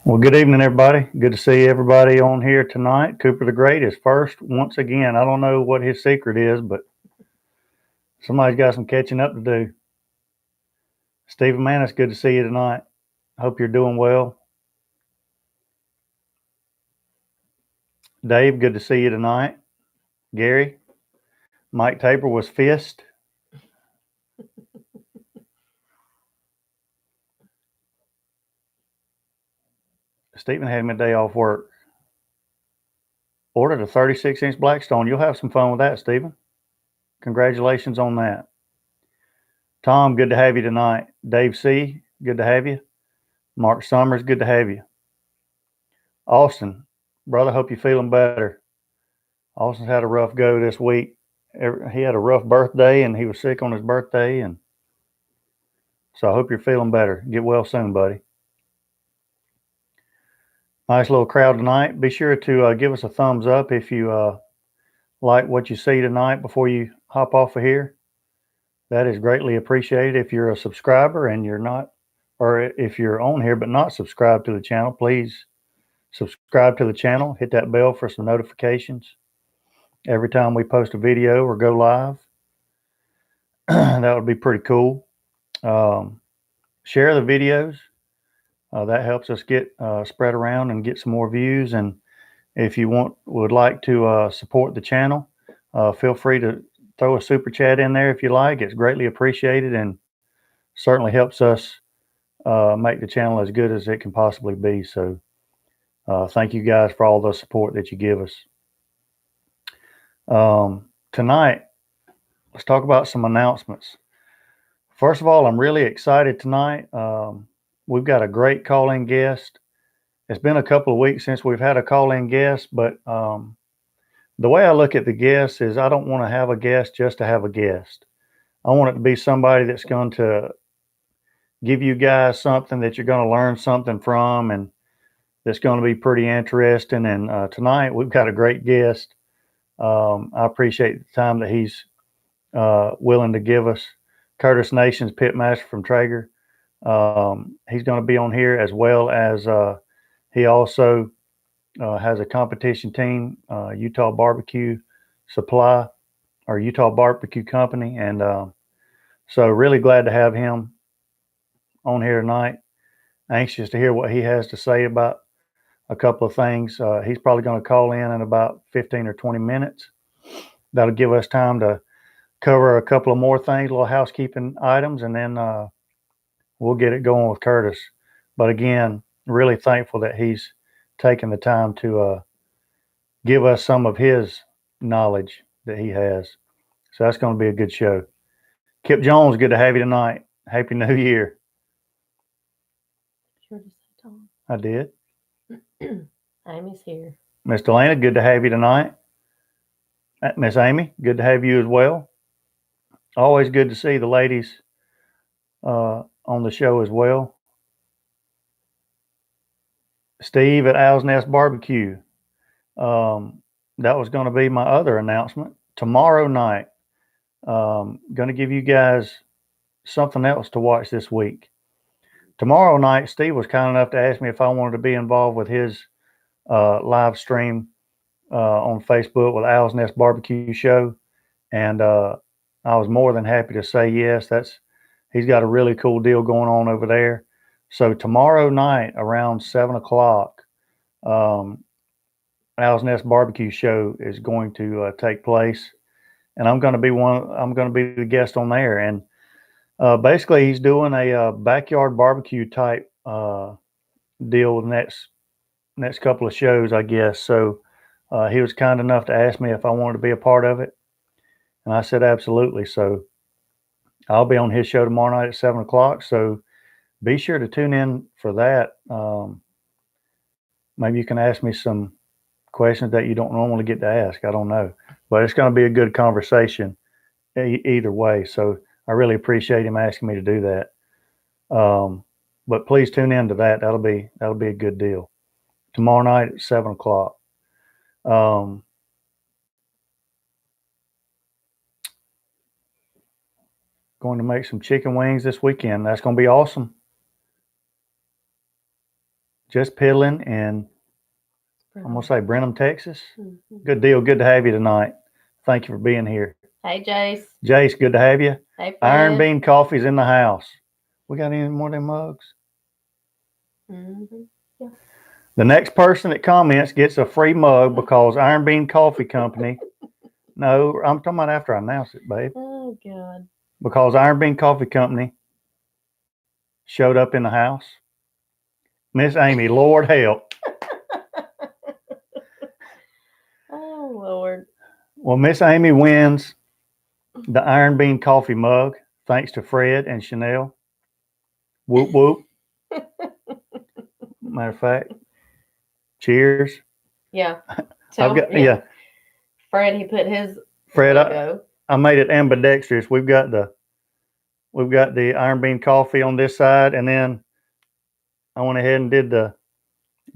Well, good evening, everybody. Good to see everybody on here tonight. Cooper the Great is first once again. I don't know what his secret is, but somebody's got some catching up to do. Stephen, man, it's good to see you tonight. Hope you're doing well. Dave, good to see you tonight. Gary, Mike Tabor was fist. Stephen had me a day off work. Ordered a 36-inch Blackstone. You'll have some fun with that, Stephen. Congratulations on that. Tom, good to have you tonight. Dave C., good to have you. Mark Summers, good to have you. Austin, brother, hope you're feeling better. Austin's had a rough go this week. He had a rough birthday and he was sick on his birthday, and so I hope you're feeling better. Get well soon, buddy. Nice little crowd tonight. Be sure to give us a thumbs up if you like what you see tonight before you hop off of here. That is greatly appreciated. If you're a subscriber and you're not, or if you're on here but not subscribed to the channel, please subscribe to the channel. Hit that bell for some notifications every time we post a video or go live. That would be pretty cool. Share the videos. That helps us get spread around and get some more views. And if you would like to support the channel, feel free to throw a super chat in there if you like. It's greatly appreciated and certainly helps us make the channel as good as it can possibly be. So thank you guys for all the support that you give us. Tonight, let's talk about some announcements. First of all, I'm really excited tonight. We've got a great call-in guest. It's been a couple of weeks since we've had a call-in guest, but the way I look at the guests is I don't want to have a guest just to have a guest. I want it to be somebody that's going to give you guys something that you're going to learn something from, and that's going to be pretty interesting. And tonight we've got a great guest. I appreciate the time that he's willing to give us. Curtis Nations, Pitmaster from Traeger. He's going to be on here, as well as he also has a competition team, Utah Barbecue Supply, or Utah Barbecue Company. And so really glad to have him on here tonight. Anxious to hear what he has to say about a couple of things. He's probably going to call in about 15 or 20 minutes. That'll give us time to cover a couple of more things, little housekeeping items, and then we'll get it going with Curtis. But again, really thankful that he's taken the time to give us some of his knowledge that he has. So that's going to be a good show. Kip Jones, good to have you tonight. Happy New Year. Sure to say, Tom. I did. Amy's here. Miss Delana, good to have you tonight. Miss Amy, good to have you as well. Always good to see the ladies on the show as well. Steve at Owl's Nest Barbecue. That was going to be my other announcement. Tomorrow night, going to give you guys something else to watch this week. Tomorrow night, Steve was kind enough to ask me if I wanted to be involved with his live stream on Facebook with Owl's Nest Barbecue Show. And I was more than happy to say yes. He's got a really cool deal going on over there. So tomorrow night around 7 o'clock, Owl's Nest Barbecue Show is going to take place, and I'm going to be the guest on there. And basically, he's doing a backyard barbecue type deal with next couple of shows, I guess. So he was kind enough to ask me if I wanted to be a part of it, and I said absolutely. So I'll be on his show tomorrow night at 7 o'clock. So be sure to tune in for that. Maybe you can ask me some questions that you don't normally get to ask. I don't know, but it's going to be a good conversation either way. So I really appreciate him asking me to do that. But please tune in to that. That'll be a good deal. Tomorrow night at 7 o'clock. Going to make some chicken wings this weekend. That's going to be awesome. Jus Piddlin in, I'm going to say Brenham, Texas. Mm-hmm. Good deal. Good to have you tonight. Thank you for being here. Hey, Jace. Jace, good to have you. Hey, Fred. Iron Bean Coffee's in the house. We got any more of them mugs? Mm-hmm. Yeah. The next person that comments gets a free mug because Iron Bean Coffee Company. No, I'm talking about after I announce it, babe. Oh, God. Because Iron Bean Coffee Company showed up in the house. Miss Amy, Lord help. Oh, Lord. Well, Miss Amy wins the Iron Bean Coffee mug thanks to Fred and Chanel. Whoop, whoop. Matter of fact, cheers. Yeah. Yeah. Fred, he put his Fred, logo. I made it ambidextrous. We've got the Iron Bean Coffee on this side, and then I went ahead and did the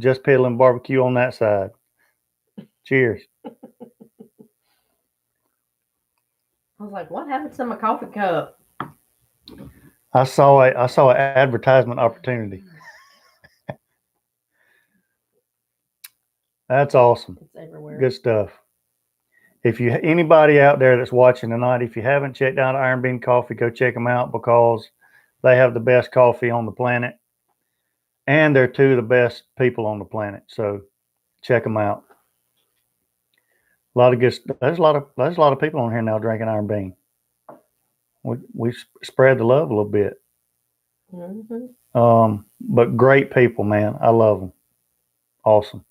Jus Piddlin BBQ on that side. Cheers. I was like, what happened to my coffee cup? I saw an advertisement opportunity. That's awesome. It's everywhere. Good stuff. If you anybody out there that's watching tonight, if you haven't checked out Iron Bean Coffee, go check them out because they have the best coffee on the planet, and they're two of the best people on the planet. So check them out. A lot of good. There's a lot of people on here now drinking Iron Bean. We spread the love a little bit. Mm-hmm. But great people, man. I love them. Awesome.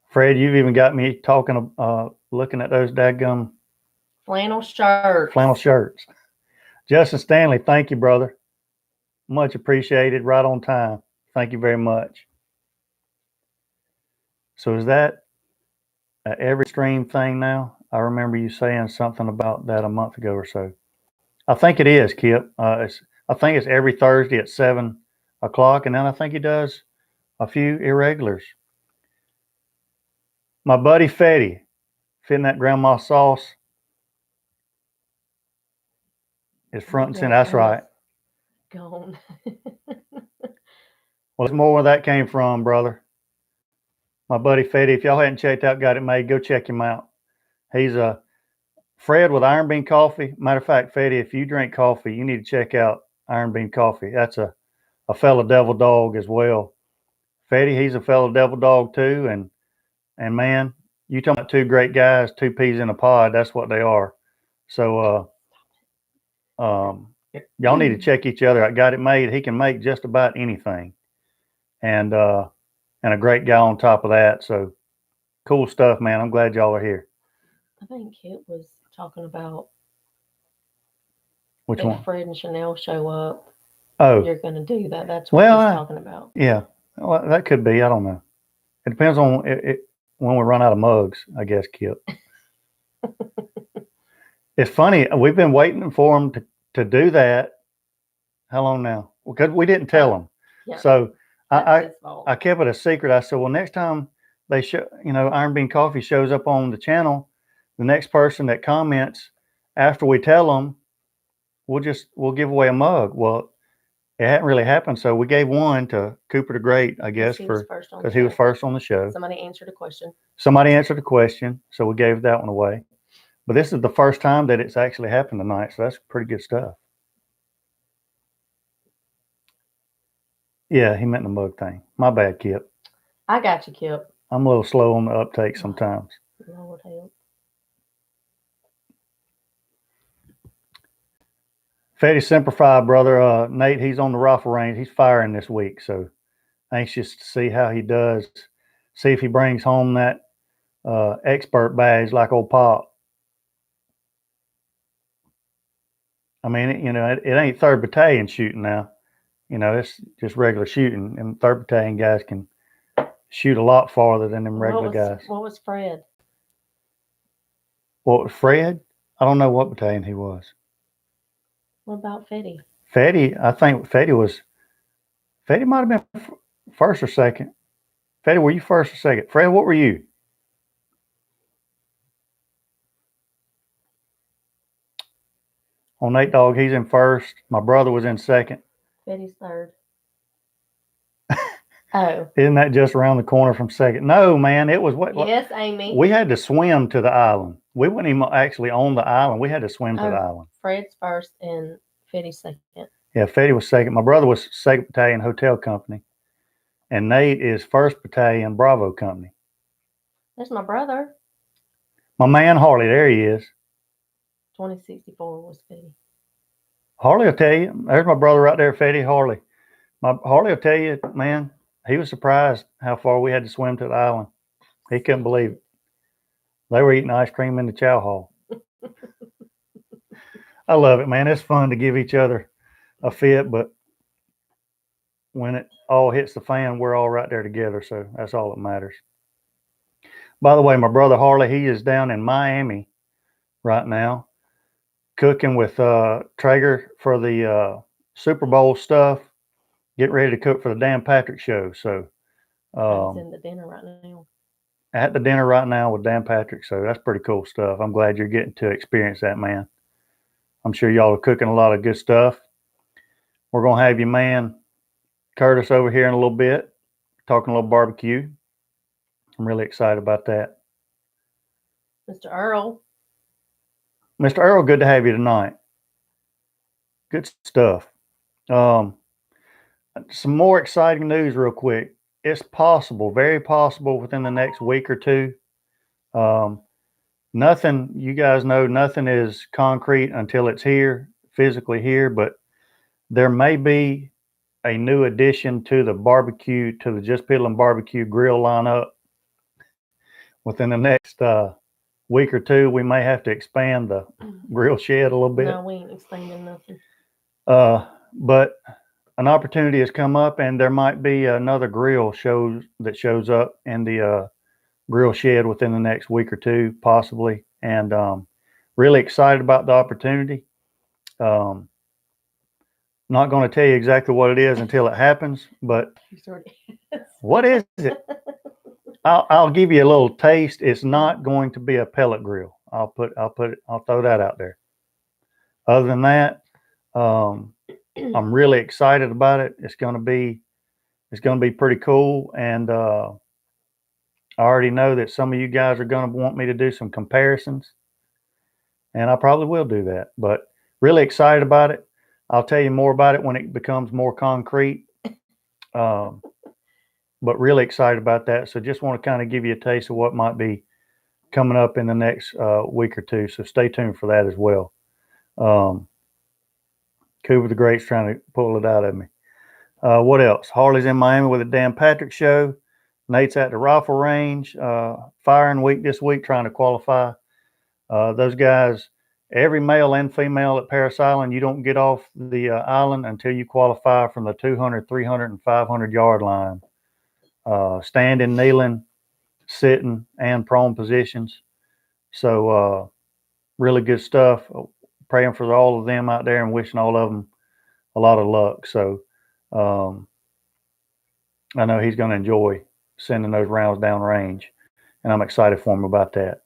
Fred, you've even got me talking, looking at those dadgum flannel shirts. Justin Stanley, thank you, brother. Much appreciated. Right on time. Thank you very much. So is that every stream thing now? I remember you saying something about that a month ago or so. I think it is, Kip. I think it's every Thursday at 7 o'clock, and then I think he does a few irregulars. My buddy Fetty, fitting that grandma sauce, is front and center. That's right. Gone. Well, there's more where that came from, brother. My buddy Fetty, if y'all hadn't checked out Got It Made, go check him out. He's a Fred with Iron Bean Coffee. Matter of fact, Fetty, if you drink coffee, you need to check out Iron Bean Coffee. That's a fellow devil dog as well. Fetty, he's a fellow devil dog too. And man, you talking about two great guys, two peas in a pod. That's what they are. So y'all need to check each other out. Got It Made. He can make just about anything. And a great guy on top of that. So cool stuff, man. I'm glad y'all are here. I think Kit was talking about which if one? Fred and Chanel show up. Oh, you're going to do that. That's what he's talking about. Yeah, well, that could be. I don't know. It depends on when we run out of mugs, I guess, Kip. It's funny. We've been waiting for them to do that. How long now? Because we didn't tell them. Yeah. So I kept it a secret. I said, well, next time they show, Iron Bean Coffee shows up on the channel, the next person that comments after we tell them, we'll give away a mug. Well, it hadn't really happened, so we gave one to Cooper the Great, I guess, because he was first on the show. Somebody answered a question. So we gave that one away. But this is the first time that it's actually happened tonight, so that's pretty good stuff. Yeah, he meant the mug thing. My bad, Kip. I got you, Kip. I'm a little slow on the uptake sometimes. Lord help. Fetty Semper Fi, brother. Nate, he's on the rifle range. He's firing this week, so anxious to see how he does. See if he brings home that expert badge like old Pop. I mean, it ain't 3rd Battalion shooting now. It's just regular shooting, and 3rd Battalion guys can shoot a lot farther than them regular guys. What was Fred? What was Fred? I don't know what battalion he was. What about Fetty? I think Fetty might have been first or second. Fetty, were you first or second? Fred, what were you? On Nate Dogg, he's in first. My brother was in second. Fetty's third. Oh. Isn't that just around the corner from Second? No, man, it was what? Yes, Amy. We had to swim to the island. We weren't even actually on the island. We had to swim to the island. Fred's first and Fetty's second. Yeah, Fetty was second. My brother was 2nd Battalion Hotel Company, and Nate is 1st Battalion Bravo Company. That's my brother. My man Harley, there he is. 2064 was Fetty. Harley will tell you. There's my brother right there, Fetty Harley. Harley will tell you, man, he was surprised how far we had to swim to the island. He couldn't believe it. They were eating ice cream in the chow hall. I love it, man. It's fun to give each other a fit, but when it all hits the fan, we're all right there together. So that's all that matters. By the way, my brother Harley, he is down in Miami right now, cooking with Traeger for the Super Bowl stuff. Getting ready to cook for the Dan Patrick show. So He's in the dinner right now. At the dinner right now with Dan Patrick. So that's pretty cool stuff. I'm glad you're getting to experience that, man. I'm sure y'all are cooking a lot of good stuff. We're going to have your man Curtis over here in a little bit, talking a little barbecue. I'm really excited about that. Mr. Earl. Mr. Earl, good to have you tonight. Good stuff. Some more exciting news real quick. It's possible, very possible within the next week or two. Nothing, you guys know, nothing is concrete until it's here, physically here, but there may be a new addition to the barbecue, to the Jus Piddlin BBQ grill lineup within the next week or two. We may have to expand the grill shed a little bit. No, we ain't expanding nothing. But an opportunity has come up, and there might be another grill that shows up in the grill shed within the next week or two, possibly. And really excited about the opportunity. Not going to tell you exactly what it is until it happens, but what is it? I'll give you a little taste. It's not going to be a pellet grill. I'll throw that out there. Other than that, I'm really excited about it. It's going to be pretty cool. And I already know that some of you guys are going to want me to do some comparisons, and I probably will do that, but really excited about it. I'll tell you more about it when it becomes more concrete. But really excited about that. So just want to kind of give you a taste of what might be coming up in the next week or two. So stay tuned for that as well. Cooper the Great's trying to pull it out of me. What else? Harley's in Miami with a Dan Patrick show. Nate's at the rifle range, firing week this week, trying to qualify. Those guys, every male and female at Parris Island, you don't get off the island until you qualify from the 200, 300, and 500 yard line. Standing, kneeling, sitting, and prone positions. So really good stuff. Praying for all of them out there and wishing all of them a lot of luck. So I know he's going to enjoy sending those rounds down range, and I'm excited for him about that.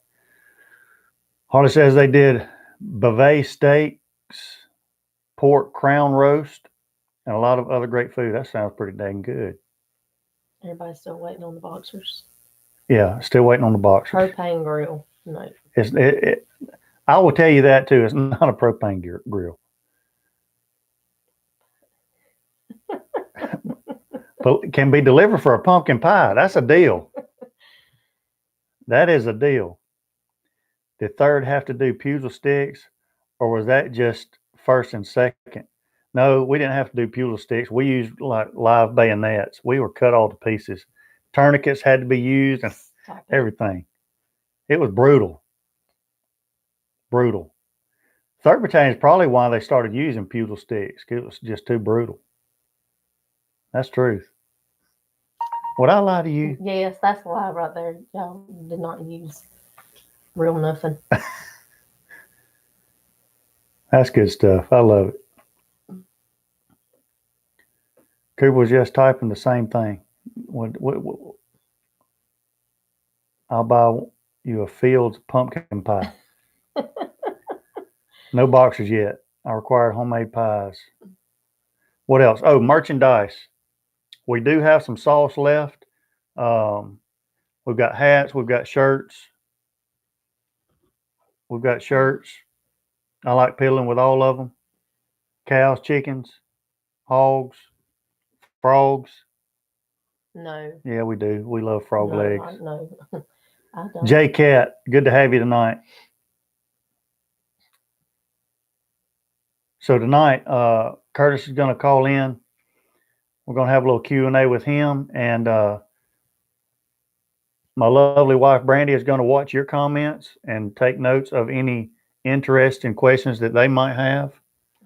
Harley says they did Beauvais steaks, pork crown roast, and a lot of other great food. That sounds pretty dang good. Everybody's still waiting on the boxers. Yeah, still waiting on the boxers. Propane grill. No. I will tell you that too. It's not a propane grill. But it can be delivered for a pumpkin pie. That's a deal. That is a deal. Did third have to do puzzle sticks, or was that just first and second? No, we didn't have to do puzzle sticks. We used like live bayonets. We were cut all to pieces. Tourniquets had to be used and everything. It was brutal. Brutal. 3rd Battalion is probably why they started using puzzle sticks, because it was just too brutal. That's truth. Would I lie to you? Yes, that's a lie right there. Y'all did not use real nothing. That's good stuff. I love it. Cooper was just typing the same thing. I'll buy you a Fields pumpkin pie. No boxers yet. I require homemade pies. What else? Oh, merchandise. We do have some sauce left. We've got hats. We've got shirts. We've got shirts. I like piddling with all of them. Cows, chickens, hogs, frogs. No. Yeah, we do. We love frog No, legs. no. I don't. J Cat, good to have you tonight. So tonight, Curtis is going to call in. We're going to have a little Q&A with him, and my lovely wife Brandy is going to watch your comments and take notes of any interesting questions that they might have.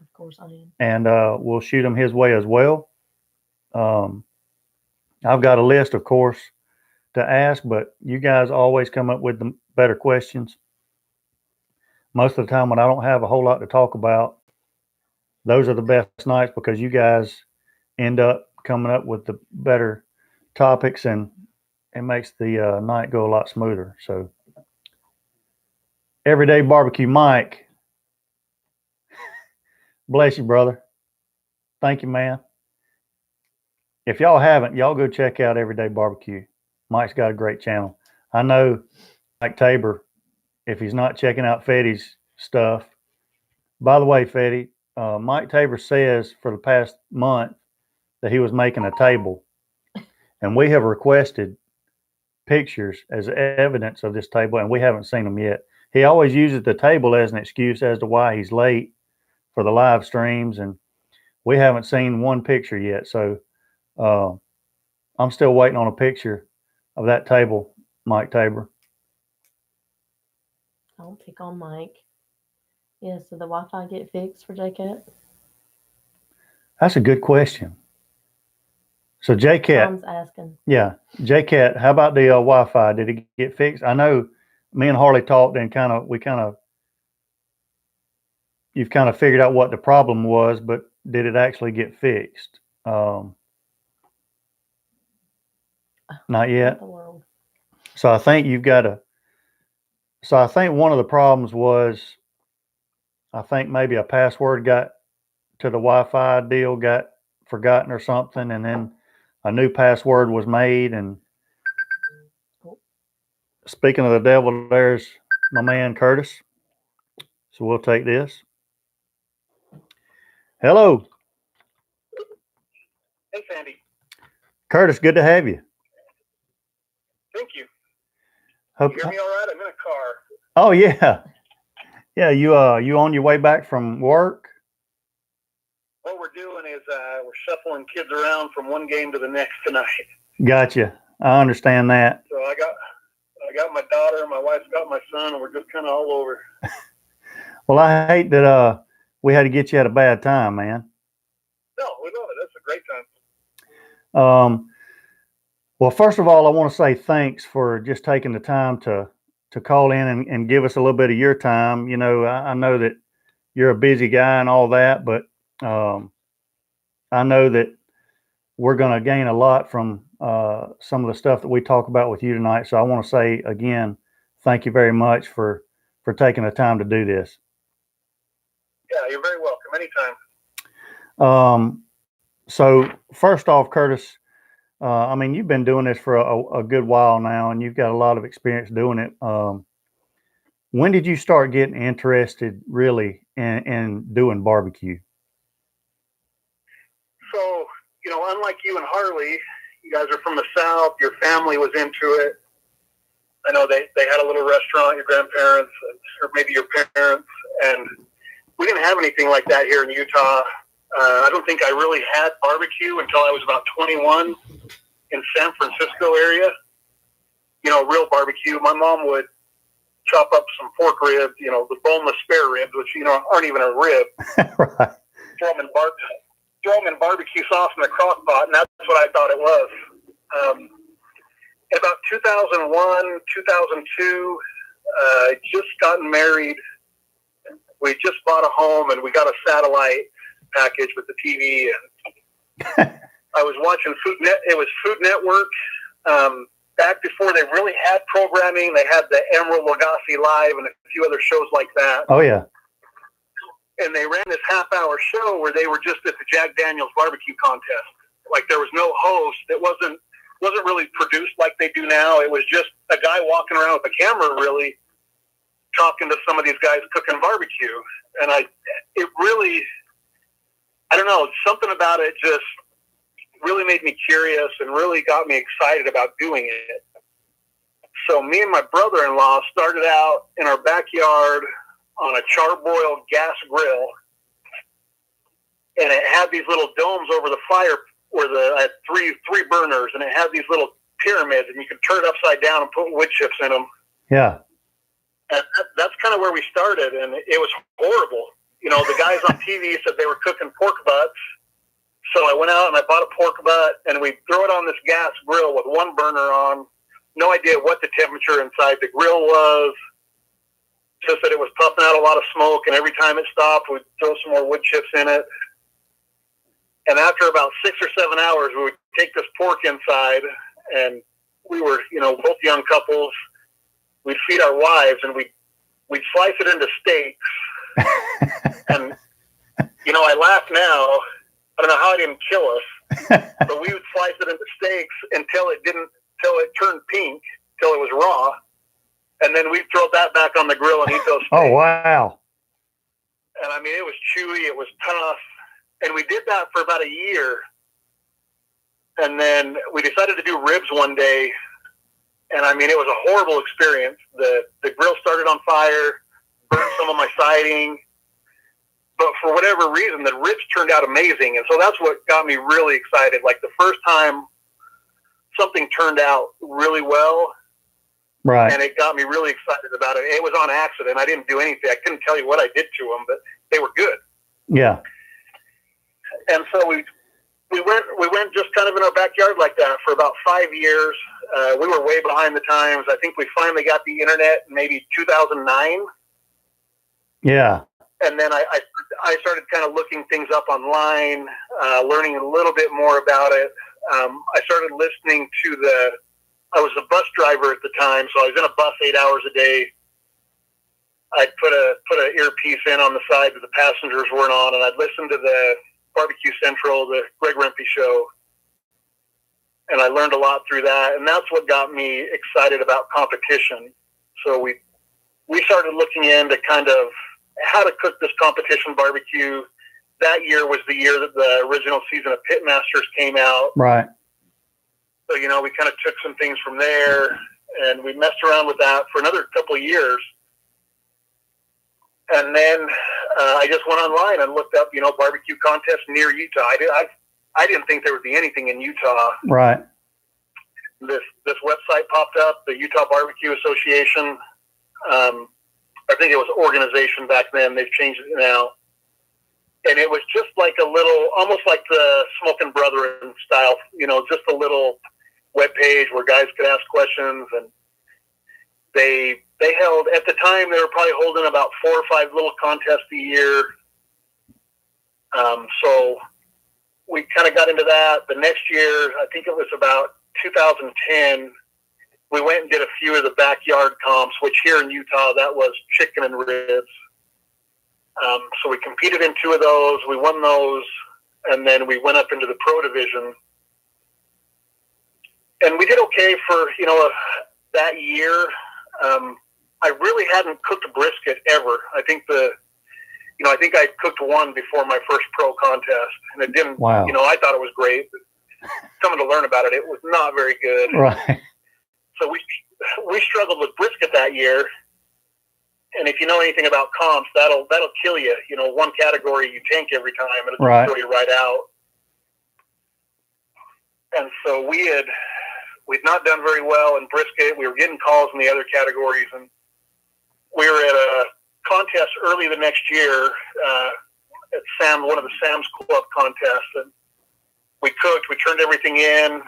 Of course I am. And we'll shoot them his way as well. I've got a list, of course, to ask, but you guys always come up with the better questions. Most of the time when I don't have a whole lot to talk about, those are the best nights because you guys end up coming up with the better topics, and it makes the night go a lot smoother. So, Everyday Barbecue Mike, bless you, brother. Thank you, man. If y'all haven't, y'all go check out Everyday Barbecue. Mike's got a great channel. I know Mike Tabor, if he's not checking out Fetty's stuff. By the way, Fetty, Mike Tabor says for the past month that he was making a table, and we have requested pictures as evidence of this table, and we haven't seen them yet. He always uses the table as an excuse as to why he's late for the live streams, and we haven't seen one picture yet. So I'm still waiting on a picture of that table, Mike Tabor. I'll pick on Mike. Yeah, so the Wi-Fi get fixed for JCat? That's a good question. So JCat, Tom's asking. yeah, JCat, how about the Wi-Fi? Did it get fixed? I know me and Harley talked, and you've kind of figured out what the problem was, but did it actually get fixed? Not yet. So I think I think one of the problems was, I think maybe a password got to the Wi-Fi deal, got forgotten or something, and then a new password was made. And speaking of the devil, there's my man Curtis. So we'll take this. Hello. Hey, Sandy. Curtis, good to have you. Thank you. Hope You hear me all right? I'm in a car. Oh yeah. Yeah, you on your way back from work? What we're doing is we're shuffling kids around from one game to the next tonight. Gotcha. I understand that. So I got my daughter, my wife's got my son, and we're just kind of all over. Well, I hate that we had to get you at a bad time, man. No, we love it. That's a great time. Well, first of all, I want to say thanks for just taking the time to call in and give us a little bit of your time. You know, I know that you're a busy guy and all that, but I know that we're going to gain a lot from some of the stuff that we talk about with you tonight. So I want to say again, thank you very much for taking the time to do this. Yeah, you're very welcome. Anytime. So first off, Curtis, I mean, you've been doing this for a good while now, and you've got a lot of experience doing it. When did you start getting interested really in doing barbecue? So, you know, unlike you and Harley, you guys are from the South. Your family was into it. I know they had a little restaurant, your grandparents, or maybe your parents, and we didn't have anything like that here in Utah. I don't think I really had barbecue until I was about 21 in San Francisco area. You know, real barbecue. My mom would chop up some pork ribs, you know, the boneless spare ribs, which, you know, aren't even a rib. Right. Throw them in barbecue sauce in the crock pot, and that's what I thought it was. In about 2001, 2002, just gotten married. We just bought a home, and we got a satellite package with the TV. And I was watching it was Food Network. Back before they really had programming, they had the Emerald Lagasse Live and a few other shows like that. Oh, yeah. And they ran this half-hour show where they were just at the Jack Daniels barbecue contest. Like there was no host. It wasn't really produced like they do now. It was just a guy walking around with a camera, really talking to some of these guys cooking barbecue. And I don't know, something about it just really made me curious and really got me excited about doing it. So me and my brother-in-law started out in our backyard on a charbroiled gas grill, and it had these little domes over the fire where I had three burners, and it had these little pyramids, and you could turn it upside down and put wood chips in them. Yeah. And that's kind of where we started, and it was horrible. You know, the guys on TV said they were cooking pork butts, so I went out and I bought a pork butt, and we throw it on this gas grill with one burner on. No idea what the temperature inside the grill was. Just that it was puffing out a lot of smoke, and every time it stopped, we'd throw some more wood chips in it. And after about 6 or 7 hours, we would take this pork inside, and we were, you know, both young couples. We'd feed our wives, and we'd slice it into steaks. And, you know, I laugh now. I don't know how it didn't kill us, but we would slice it into steaks until it turned pink, till it was raw. And then we'd throw that back on the grill and eat those steaks. Oh, wow. And I mean, it was chewy, it was tough. And we did that for about a year. And then we decided to do ribs one day. And I mean, it was a horrible experience. The grill started on fire, burned some of my siding. But for whatever reason, the ribs turned out amazing. And so that's what got me really excited. Like the first time something turned out really well. Right. And it got me really excited about it. It was on accident. I didn't do anything. I couldn't tell you what I did to them, but they were good. Yeah. And so we went just kind of in our backyard like that for about 5 years. We were way behind the times. I think we finally got the internet in maybe 2009. Yeah. And then I started kind of looking things up online, learning a little bit more about it. I started listening to I was a bus driver at the time, so I was in a bus 8 hours a day. I'd put an earpiece in on the side that the passengers weren't on, and I'd listen to the Barbecue Central, the Greg Rempe show. And I learned a lot through that, and that's what got me excited about competition. So we started looking into kind of how to cook this competition barbecue. That year was the year that the original season of PITMASTERs came out. Right. So, you know, we kind of took some things from there, and we messed around with that for another couple of years. And then I just went online and looked up, you know, barbecue contests near Utah. I didn't think there would be anything in Utah. Right. This website popped up, the Utah Barbecue Association. I think it was organization back then. They've changed it now. And it was just like a little, almost like the Smoking Brethren style, you know, just a little web page where guys could ask questions. And they held, at the time, they were probably holding about 4 or 5 little contests a year. So we kind of got into that. The next year, I think it was about 2010, we went and did a few of the backyard comps, which here in Utah, that was chicken and ribs. So we competed in 2 of those. We won those, and then we went up into the pro division. And we did okay for, you know, that year. I really hadn't cooked a brisket ever. I think I cooked one before my first pro contest, and it didn't. Wow. You know, I thought it was great, but coming to learn about it, it was not very good. Right. So we struggled with brisket that year. And if you know anything about comps, that'll kill you. You know, one category you tank every time, and it'll Right. throw you right out. And so we'd not done very well in brisket. We were getting calls in the other categories, and we were at a contest early the next year at one of the Sam's Club contests, and we cooked. We turned everything in.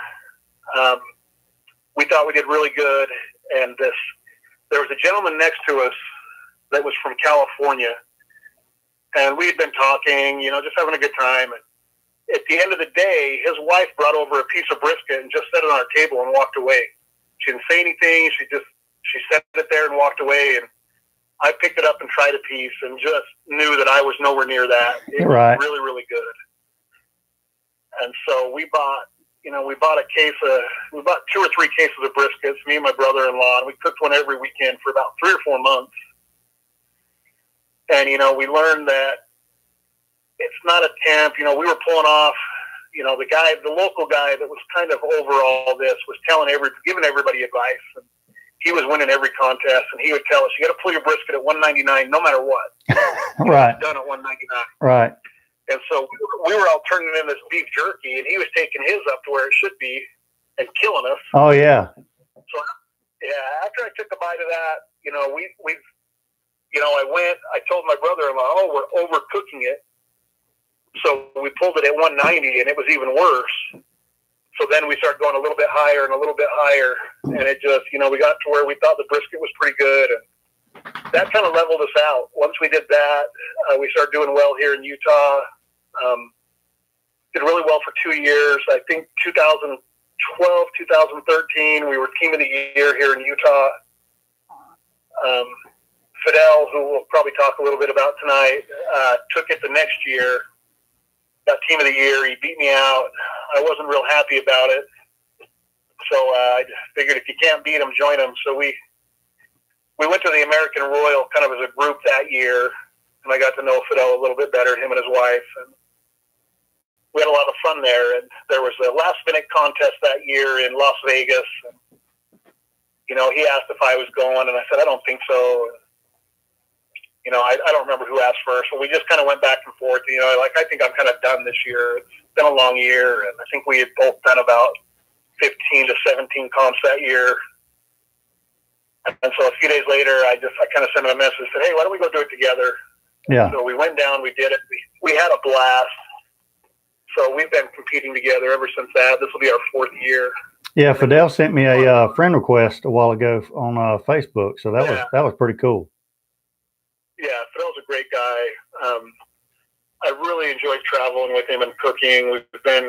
We thought we did really good, and there was a gentleman next to us that was from California, and we had been talking, you know, just having a good time. And at the end of the day, his wife brought over a piece of brisket and just set it on our table and walked away. She didn't say anything. She set it there and walked away. And I picked it up and tried a piece and just knew that I was nowhere near that. It Right. was really, really good. And so we bought 2 or 3 cases of briskets, me and my brother-in-law, and we cooked one every weekend for about 3 or 4 months. And, we learned that it's not a temp. We were pulling off, the local guy that was kind of over all this was giving everybody advice. And he was winning every contest, and he would tell us, you got to pull your brisket at $1.99 no matter what. Right. Done at $1.99. Right. And so we were all turning in this beef jerky, and he was taking his up to where it should be and killing us. Oh, yeah. So, yeah, after I took a bite of that, I told my brother-in-law, we're overcooking it. So we pulled it at 190, and it was even worse. So then we started going a little bit higher and a little bit higher, and it just, we got to where we thought the brisket was pretty good, and that kind of leveled us out. Once we did that, we started doing well here in Utah. Did really well for 2 years. I think 2012, 2013, we were Team of the Year here in Utah. Fidel, who we'll probably talk a little bit about tonight, took it the next year. Got Team of the Year. He beat me out. I wasn't real happy about it. So I just figured if you can't beat him, join him. So we went to the American Royal kind of as a group that year, and I got to know Fidel a little bit better, him and his wife. And we had a lot of fun there. And there was a last-minute contest that year in Las Vegas. And, he asked if I was going, and I said, I don't think so. I don't remember who asked first, but we just kind of went back and forth. I think I'm kind of done this year. It's been a long year, and I think we had both done about 15 to 17 comps that year. And so a few days later, I kind of sent him a message, said, hey, why don't we go do it together? Yeah. So we went down, we did it. We had a blast. So we've been competing together ever since that. This will be our 4th year. Yeah, Fidel sent me a friend request a while ago on Facebook, so that was pretty cool. Yeah, Fidel's a great guy. I really enjoyed traveling with him and cooking. We've been,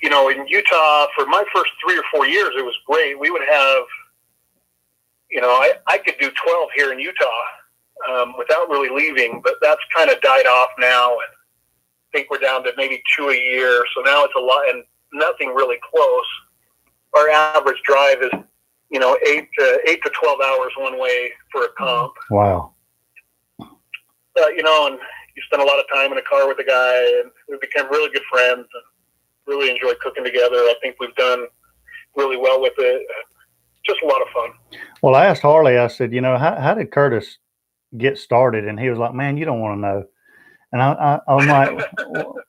in Utah for my first 3 or 4 years, it was great. We would have, I could do 12 here in Utah without really leaving, but that's kind of died off now. And I think we're down to maybe 2 a year. So now it's a lot and nothing really close. Our average drive is, 8 to 12 hours one way for a comp. Wow. And you spend a lot of time in a car with a guy, and we became really good friends and really enjoyed cooking together. I think we've done really well with it. Just a lot of fun. Well, I asked Harley, I said, how did Curtis get started? And he was like, man, you don't want to know. And I was like,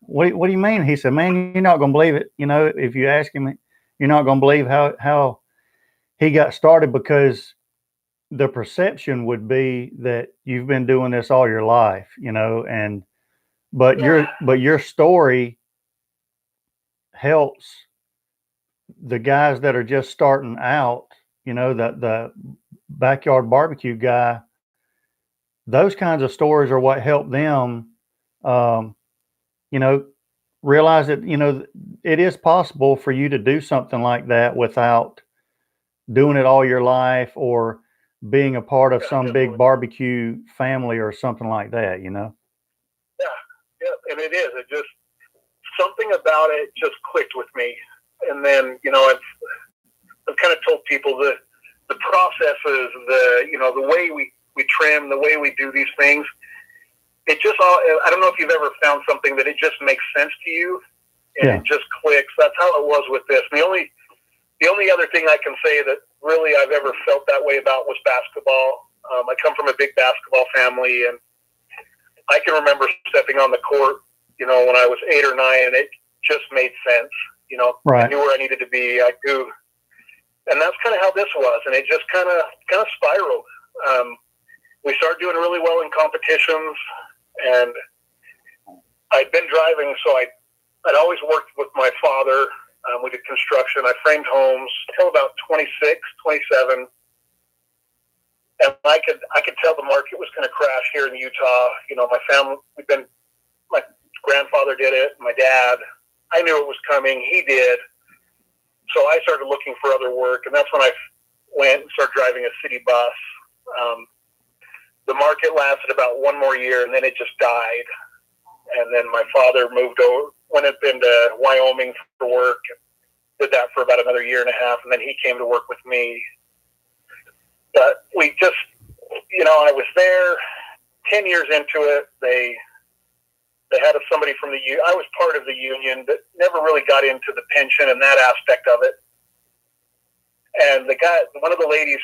what do you mean? He said, man, you're not going to believe it. If you ask him, you're not going to believe how he got started, because the perception would be that you've been doing this all your life, but your story helps the guys that are just starting out, the backyard barbecue guy. Those kinds of stories are what help them, realize that, it is possible for you to do something like that without doing it all your life or being a part of some big barbecue family or something like that, Yeah, and it is. It just, something about it just clicked with me. And then, I've kind of told people the processes, the way we trim, the way we do these things, it just all, I don't know if you've ever found something that it just makes sense to you and it just clicks. That's how it was with this. And the only other thing I can say that really I've ever felt that way about was basketball. I come from a big basketball family, and I can remember stepping on the court, when I was 8 or 9, and it just made sense. Right. I knew where I needed to be. I knew, and that's kind of how this was, and it just kind of spiraled. We started doing really well in competitions, and I'd been driving, so I'd always worked with my father. We did construction. I framed homes till about 26, 27. And I could tell the market was going to crash here in Utah. My family, my grandfather did it, my dad. I knew it was coming. He did. So I started looking for other work, and that's when I went and started driving a city bus. The market lasted about 1 more year, and then it just died. And then my father moved over, went up into Wyoming for work, did that for about another year and a half, and then he came to work with me. But we just, I was there 10 years into it. They had somebody from the union. I was part of the union, but never really got into the pension and that aspect of it. And one of the ladies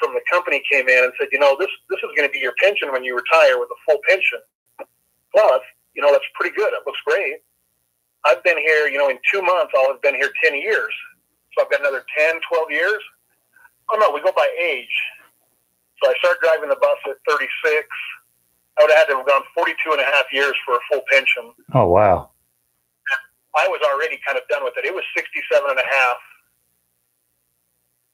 from the company came in and said, this is going to be your pension when you retire, with a full pension. Well, that's pretty good. It looks great. I've been here, in 2 months, I'll have been here 10 years. So I've got another 10, 12 years. Oh, no, we go by age. So I started driving the bus at 36. I would have had to have gone 42 and a half years for a full pension. Oh, wow. I was already kind of done with it. It was 67 and a half.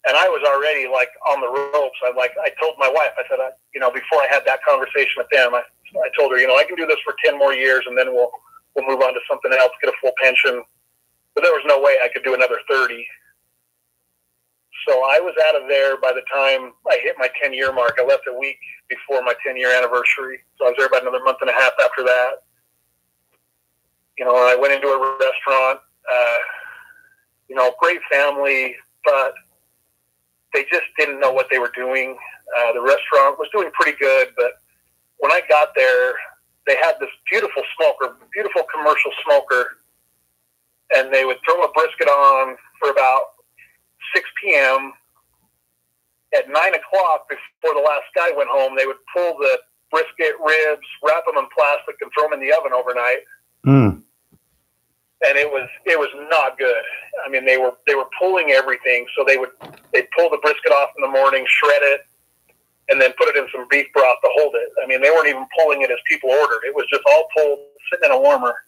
And I was already on the ropes. I told my wife, I said, before I had that conversation with them, I told her, I can do this for 10 more years and then we'll move on to something else, get a full pension. But there was no way I could do another 30. So I was out of there by the time I hit my 10-year mark. I left a week before my 10-year anniversary. So I was there about another month and a half after that. I went into a restaurant, great family, but they just didn't know what they were doing. The restaurant was doing pretty good, but when I got there, they had this beautiful smoker, beautiful commercial smoker, and they would throw a brisket on for about 6 p.m. At 9 o'clock, before the last guy went home, they would pull the brisket ribs, wrap them in plastic, and throw them in the oven overnight. Mm. And it was not good. I mean, they were pulling everything. So they'd pull the brisket off in the morning, shred it, and then put it in some beef broth to hold it. I mean, they weren't even pulling it as people ordered. It was just all pulled, sitting in a warmer.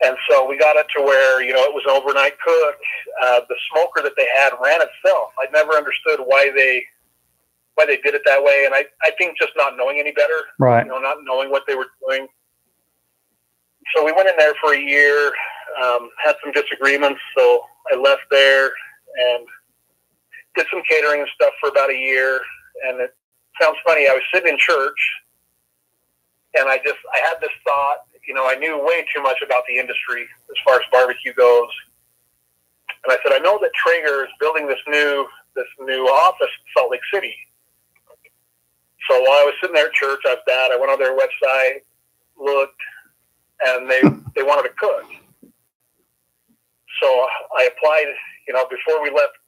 And so we got it to where, it was an overnight cook. The smoker that they had ran itself. I never understood why they did it that way. And I think just not knowing any better, Right. Not knowing what they were doing. So we went in there for a year, had some disagreements. So I left there and did some catering and stuff for about a year. And it sounds funny. I was sitting in church and I had this thought. I knew way too much about the industry as far as barbecue goes. And I said, I know that Traeger is building this new office in Salt Lake City. So while I was sitting there at church, I went on their website, looked, and they wanted a cook. So I applied, before we left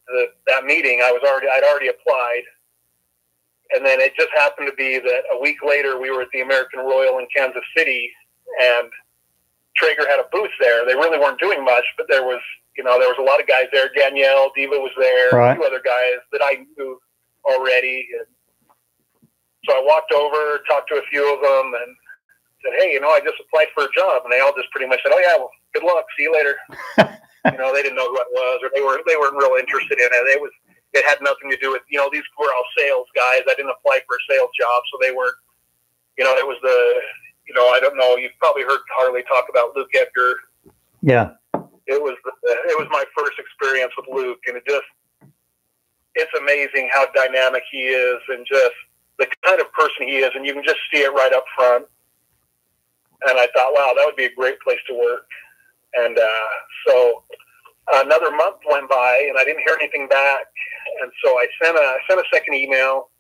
that meeting, I'd already applied. And then it just happened to be that a week later we were at the American Royal in Kansas City, and Traeger had a booth there. They really weren't doing much, but there was a lot of guys there. Danielle, Diva was there, Right. A few other guys that I knew already. And so I walked over, talked to a few of them, and said, hey, I just applied for a job. And they all just pretty much said, oh, yeah, well, good luck. See you later. They didn't know who it was, or they weren't real interested in it. It had nothing to do with, these were all sales guys. I didn't apply for a sales job, so they weren't, it was I don't know. You've probably heard Harley talk about Luke Edgar. Yeah. It was my first experience with Luke, and it's amazing how dynamic he is and just the kind of person he is, and you can just see it right up front. And I thought, wow, that would be a great place to work. And so another month went by, and I didn't hear anything back. And so I sent a second email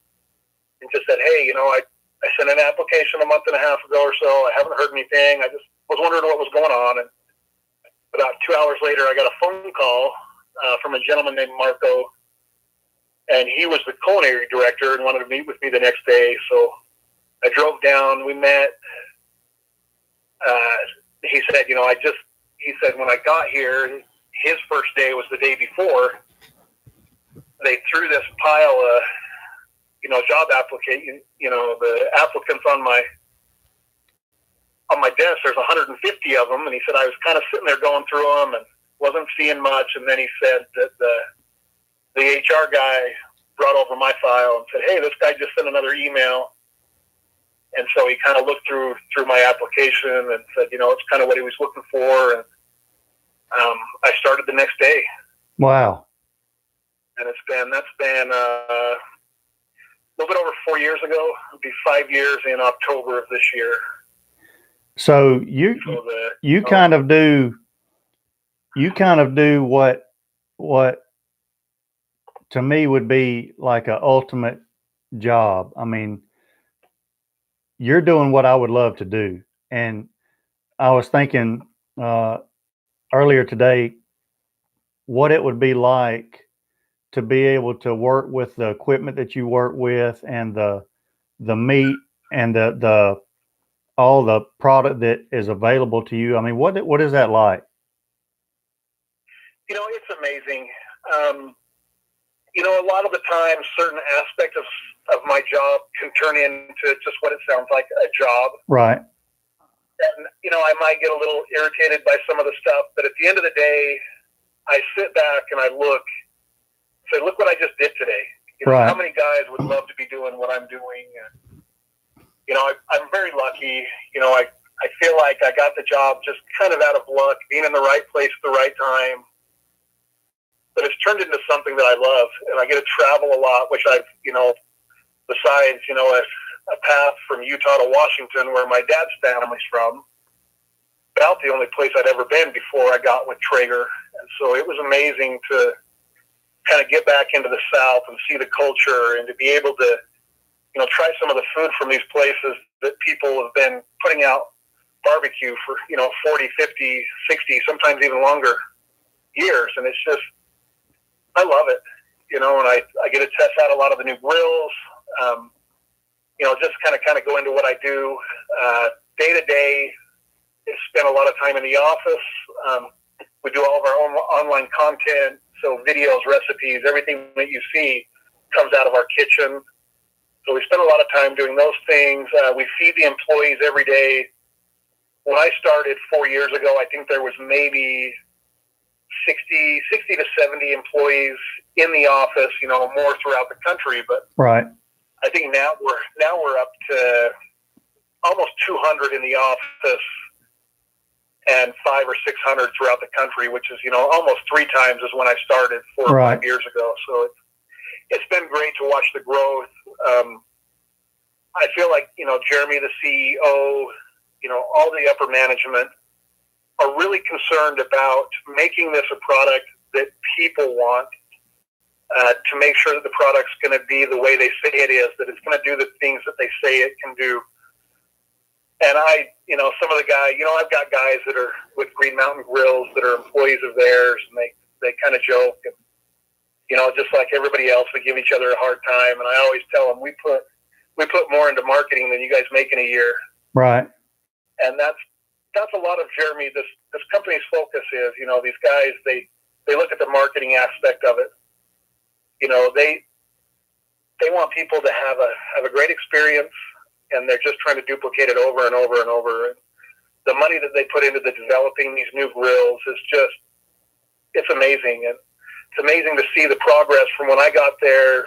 and just said, hey, I sent an application a month and a half ago or so. I haven't heard anything. I just was wondering what was going on. And about 2 hours later, I got a phone call from a gentleman named Marco, and he was the culinary director and wanted to meet with me the next day. So I drove down. We met. He said, he said when I got here, his first day was the day before. They threw this pile of job application, the applicants on my desk. There's 150 of them, and he said I was kind of sitting there going through them and wasn't seeing much. And then he said that the HR guy brought over my file and said, "Hey, this guy just sent another email." And so he kind of looked through my application and said, it's kind of what he was looking for. And I started the next day. Wow. And that's been a little bit over 4 years ago. It'll be 5 years in October of this year. So So you kind of do what to me would be like an ultimate job. I mean, you're doing what I would love to do. And I was thinking earlier today what it would be like to be able to work with the equipment that you work with and the meat and the all the product that is available to you. I mean, what is that like? You know, it's amazing. You know, a lot of the time, certain aspects of my job can turn into just what it sounds like, a job. Right. And, you know, I might get a little irritated by some of the stuff, but at the end of the day, I sit back and I say, look what I just did today. You know, Right. How many guys would love to be doing what I'm doing? You know, I'm very lucky. You know, I feel like I got the job just kind of out of luck, being in the right place at the right time. But it's turned into something that I love, and I get to travel a lot, which I've, you know, besides, you know, a path from Utah to Washington, where my dad's family's from, about the only place I'd ever been before I got with Traeger. And so it was amazing to kind of get back into the South and see the culture and to be able to, you know, try some of the food from these places that people have been putting out barbecue for, you know, 40, 50, 60, sometimes even longer years. And it's just, I love it, you know, and I get to test out a lot of the new grills, you know, just kind of go into what I do day to day. I spend a lot of time in the office. We do all of our own online content, so videos, recipes, everything that you see comes out of our kitchen. So we spend a lot of time doing those things. We feed the employees every day. When I started 4 years ago, I think there was maybe 60 to 70 employees in the office, you know, more throughout the country. But Right. I think now we're up to almost 200 in the office and 500 or 600 throughout the country, which is, you know, almost 3 times as when I started 4 or 5 years ago. So it's been great to watch the growth. I feel like, you know, Jeremy, the CEO, you know, all the upper management are really concerned about making this a product that people want, to make sure that the product's going to be the way they say it is, that it's going to do the things that they say it can do. And you know, some of the guys, you know, I've got guys that are with Green Mountain Grills that are employees of theirs, and they kind of joke, and, you know, just like everybody else, we give each other a hard time. And I always tell them, we put more into marketing than you guys make in a year. Right. And that's a lot of Jeremy, this company's focus is, you know, these guys, they look at the marketing aspect of it. You know, they want people to have a great experience, and they're just trying to duplicate it over and over and over. And the money that they put into developing these new grills is just, it's amazing. And it's amazing to see the progress from when I got there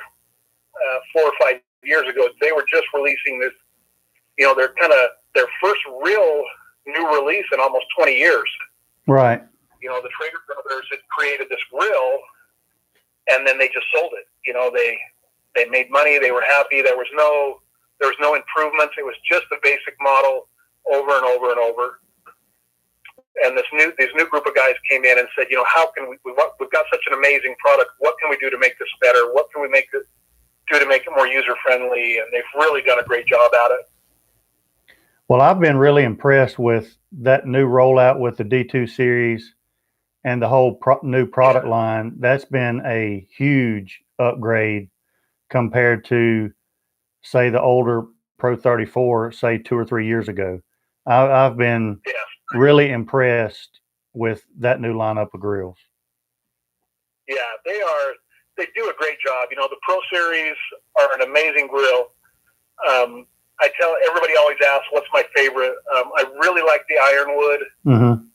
4 or 5 years ago. They were just releasing this, you know, their first real new release in almost 20 years. Right. You know, the Traeger brothers had created this grill, and then they just sold it. You know, they made money. They were happy. There was no improvements. It was just the basic model over and over and over. And this new group of guys came in and said, you know, how can we've got such an amazing product. What can we do to make this better? What can we do to make it more user friendly? And they've really done a great job at it. Well, I've been really impressed with that new rollout with the D2 series and the whole new product line. That's been a huge upgrade compared to, say, the older Pro 34, say 2 or 3 years ago. I've been really impressed with that new lineup of grills. Yeah, they do a great job. You know, the Pro Series are an amazing grill. I tell everybody, always asks, what's my favorite? I really like the Ironwood. Mm-hmm.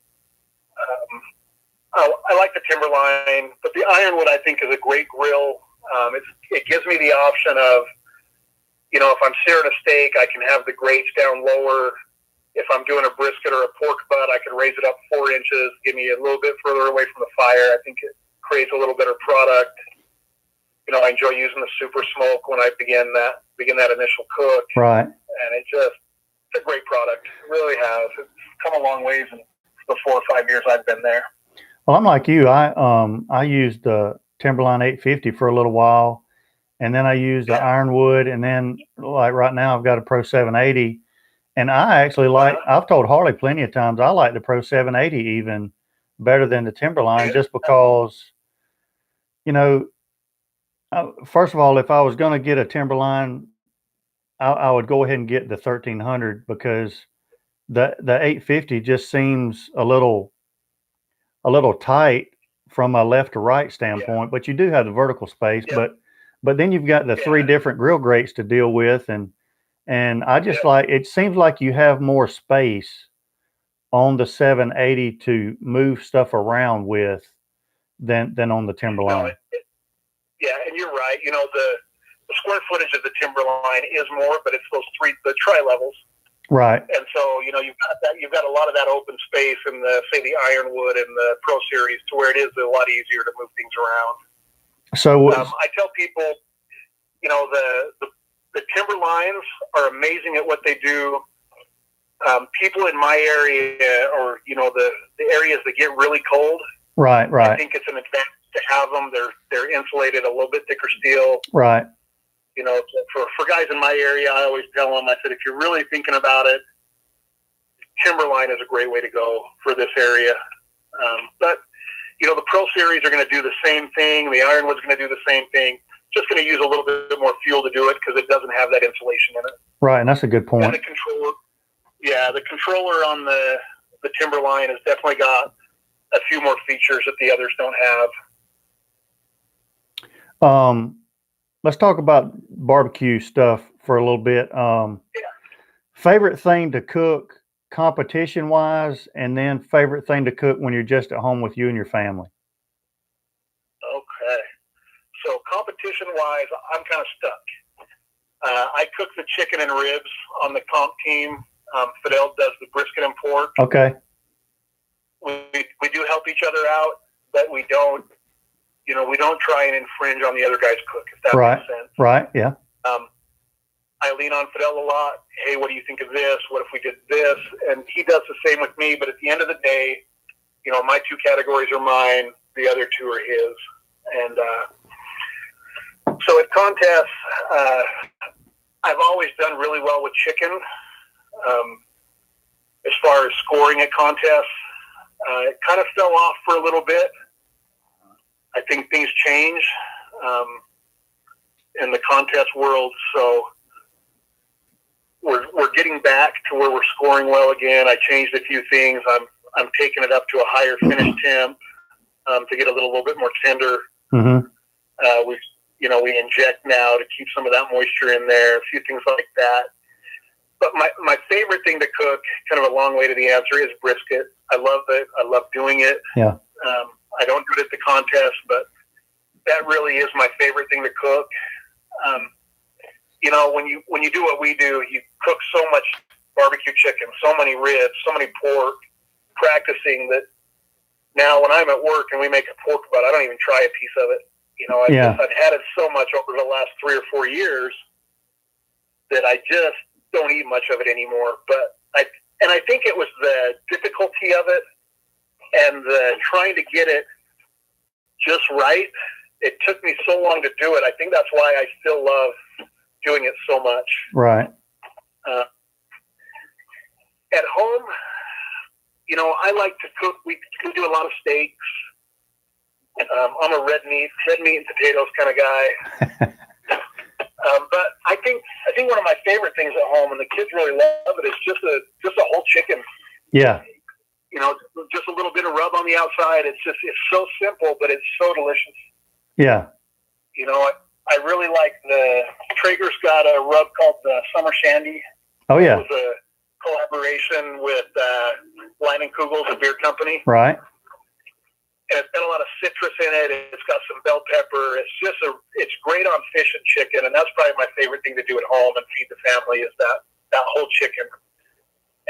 I like the Timberline, but the Ironwood I think is a great grill. It gives me the option of, you know, if I'm searing a steak, I can have the grates down lower. If I'm doing a brisket or a pork butt, I can raise it up 4 inches, give me a little bit further away from the fire. I think it creates a little better product. You know, I enjoy using the Super Smoke when I begin that initial cook. Right. And it's a great product. really has. It's come a long ways in the 4 or 5 years I've been there. Well, I'm like you. I used the Timberline 850 for a little while, and then I used the Ironwood, and then like right now I've got a Pro 780, and I actually like. I've told Harley plenty of times I like the Pro 780 even better than the Timberline, just because, you know, first of all, if I was going to get a Timberline, I would go ahead and get the 1300, because the 850 just seems a little tight from a left to right standpoint, but you do have the vertical space, but then you've got the 3 different grill grates to deal with, and I just like, it seems like you have more space on the 780 to move stuff around with than on the Timberline. Yeah, and you're right. You know, the square footage of the Timberline is more, but it's the tri-levels. Right. And so, you know, you've got a lot of that open space in the Ironwood and the Pro Series, to where it is a lot easier to move things around. So I tell people, you know, the Timberlines are amazing at what they do. People in my area, or, you know, the areas that get really cold, right. I think it's an advantage to have them. They're insulated, a little bit thicker steel. Right. You know, for guys in my area, I always tell them, I said, if you're really thinking about it, Timberline is a great way to go for this area. But, you know, the Pro Series are going to do the same thing. The Ironwood's going to do the same thing. Just going to use a little bit more fuel to do it, because it doesn't have that insulation in it. Right, and that's a good point. And the controller on the Timberline has definitely got a few more features that the others don't have. Let's talk about barbecue stuff for a little bit. Favorite thing to cook competition wise, and then favorite thing to cook when you're just at home with you and your family. Okay. So competition wise, I'm kind of stuck. I cook the chicken and ribs on the comp team. Fidel does the brisket and pork. Okay. We do help each other out, but we don't try and infringe on the other guy's cook, if that makes sense. Right, yeah. I lean on Fidel a lot. Hey, what do you think of this? What if we did this? And he does the same with me, but at the end of the day, you know, my 2 categories are mine, the other 2 are his. And so at contests, I've always done really well with chicken. As far as scoring at contests, it kind of fell off for a little bit. I think things change in the contest world, so we're getting back to where we're scoring well again. I changed a few things. I'm taking it up to a higher finish temp to get a little bit more tender. Mm-hmm. We inject now to keep some of that moisture in there, a few things like that. But my favorite thing to cook, kind of a long way to the answer, is brisket. I love it. I love doing it. Yeah. I don't do it at the contest, but that really is my favorite thing to cook. You know, when you do what we do, you cook so much barbecue chicken, so many ribs, so many pork, practicing that now when I'm at work and we make a pork butt, I don't even try a piece of it. You know, I've had it so much over the last 3 or 4 years that I just don't eat much of it anymore. But I think it was the difficulty of it and the trying to get it just right. It took me so long to do it. I think that's why I still love doing it so much. Right. At home, you know, I like to cook. We do a lot of steaks. I'm a red meat and potatoes kind of guy. But I think one of my favorite things at home, and the kids really love it, is just a whole chicken. Yeah. You know, just a little bit of rub on the outside. It's so simple, but it's so delicious. Yeah. You know, I really like Traeger's got a rub called the Summer Shandy. Oh yeah. It was a collaboration with Leinenkugel's, a beer company. Right. And it's got a lot of citrus in it. It's got some bell pepper. It's great on fish and chicken, and that's probably my favorite thing to do at home and feed the family is that whole chicken.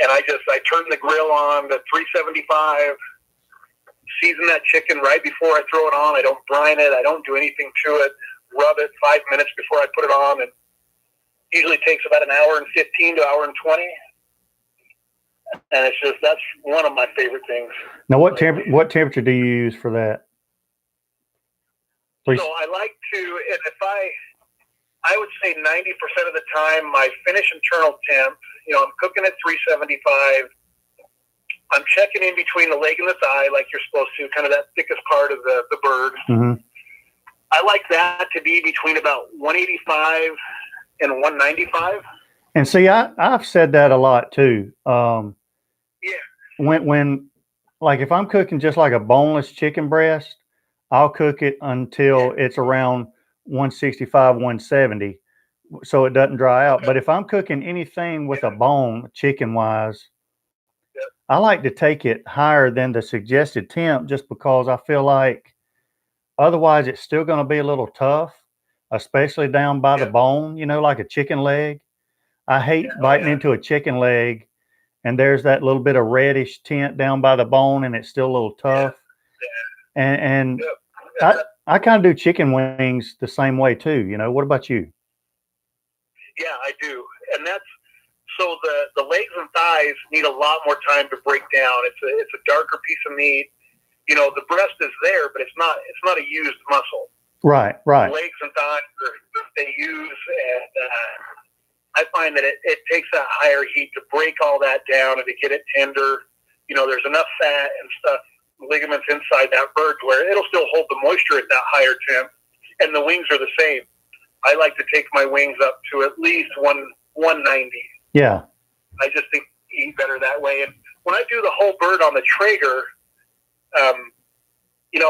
And I turn the grill on to 375, season that chicken right before I throw it on. I don't brine it. I don't do anything to it. Rub it 5 minutes before I put it on, and usually takes about an hour and 15 to an hour and 20. And it's just, that's one of my favorite things. Now, what temperature do you use for that? So I like to, and if I would say 90% of the time, my finish internal temp, I'm cooking at 375. I'm checking in between the leg and the thigh like you're supposed to, kind of that thickest part of the bird. Mm-hmm. I like that to be between about 185 and 195. And see, I've said that a lot too. Yeah. When like if I'm cooking just like a boneless chicken breast, I'll cook it until it's around 165, 170, so it doesn't dry out. Okay. But if I'm cooking anything with a bone, chicken wise, I like to take it higher than the suggested temp, just because I feel like otherwise it's still going to be a little tough, especially down by the bone, like a chicken leg. I hate biting into a chicken leg and there's that little bit of reddish tint down by the bone and it's still a little tough. And I kind of do chicken wings the same way too. What about you? Yeah, I do. And that's, so the legs and thighs need a lot more time to break down. It's a darker piece of meat. The breast is there, but it's not a used muscle. Right. The legs and thighs they use, and I find that it takes that higher heat to break all that down and to get it tender. There's enough fat and stuff, ligaments inside that bird where it'll still hold the moisture at that higher temp, and the wings are the same. I like to take my wings up to at least 190. Yeah. I just think you eat better that way. And when I do the whole bird on the Traeger,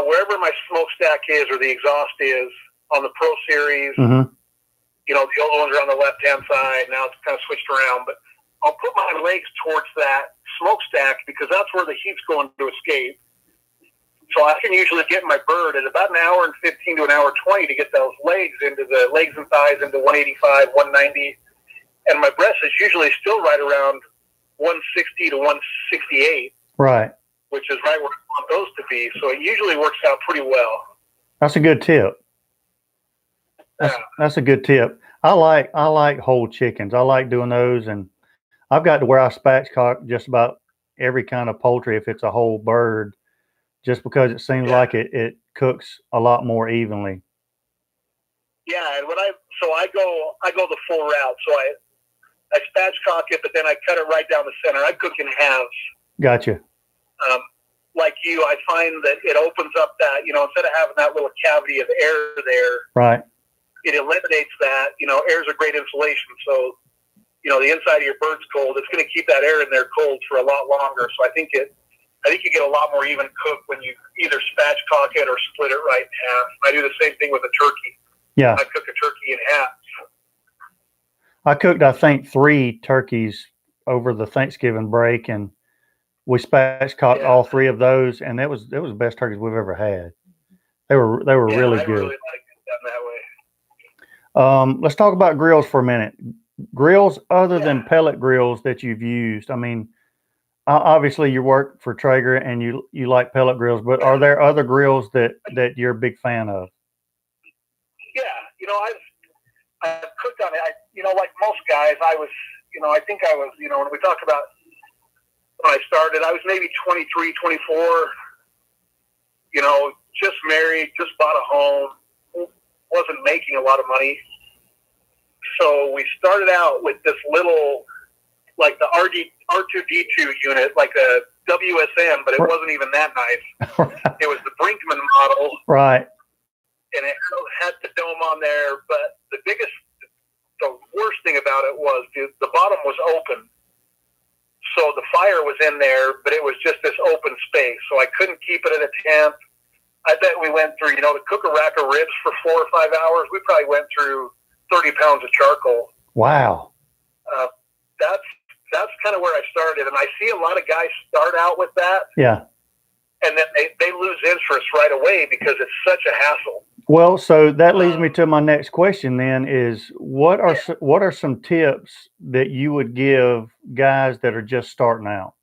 wherever my smokestack is or the exhaust is on the Pro Series, mm-hmm. The old ones are on the left-hand side. Now it's kind of switched around, but I'll put my legs towards that smokestack because that's where the heat's going to escape. So I can usually get my bird at about an hour and 15 to an hour 20 to get those legs and thighs into 185, 190. And my breast is usually still right around 160 to 168. Right. Which is right where I want those to be. So it usually works out pretty well. That's a good tip. That's a good tip. I like whole chickens. I like doing those, and I've got to where I spatchcock just about every kind of poultry if it's a whole bird, just because it seems like it cooks a lot more evenly. Yeah, and I go the full route. So I spatchcock it, but then I cut it right down the center. I cook in halves. Gotcha. Like you, I find that it opens up that, instead of having that little cavity of air there, right, it eliminates that. Air's a great insulation. So, the inside of your bird's cold. It's going to keep that air in there cold for a lot longer. So I think you get a lot more even cook when you either spatchcock it or split it right in half. I do the same thing with a turkey. Yeah. I cook a turkey in half. I cooked, I think, 3 turkeys over the Thanksgiving break, and we spatchcocked all 3 of those, and it was the best turkeys we've ever had. They were really good. I really like it done that way. Let's talk about grills for a minute. Grills other than pellet grills that you've used. I mean, obviously you work for Traeger and you like pellet grills, but are there other grills that you're a big fan of? Yeah, I've cooked on it. Like most guys, I think I was, when we talk about when I started, I was maybe 23, 24, just married, just bought a home, wasn't making a lot of money. So we started out with this little, like the R2D2 unit, like a WSM, but it wasn't even that nice. It was the Brinkman model. Right. And it had the dome on there, but the worst thing about it was the bottom was open. So the fire was in there, but it was just this open space. So I couldn't keep it at a temp. I bet we went through, to cook a rack of ribs for 4 or 5 hours, we probably went through 30 pounds of charcoal. Wow. That's kind of where I started. And I see a lot of guys start out with that. Yeah. And then they lose interest right away because it's such a hassle. Well, so that leads me to my next question then is what are some tips that you would give guys that are just starting out?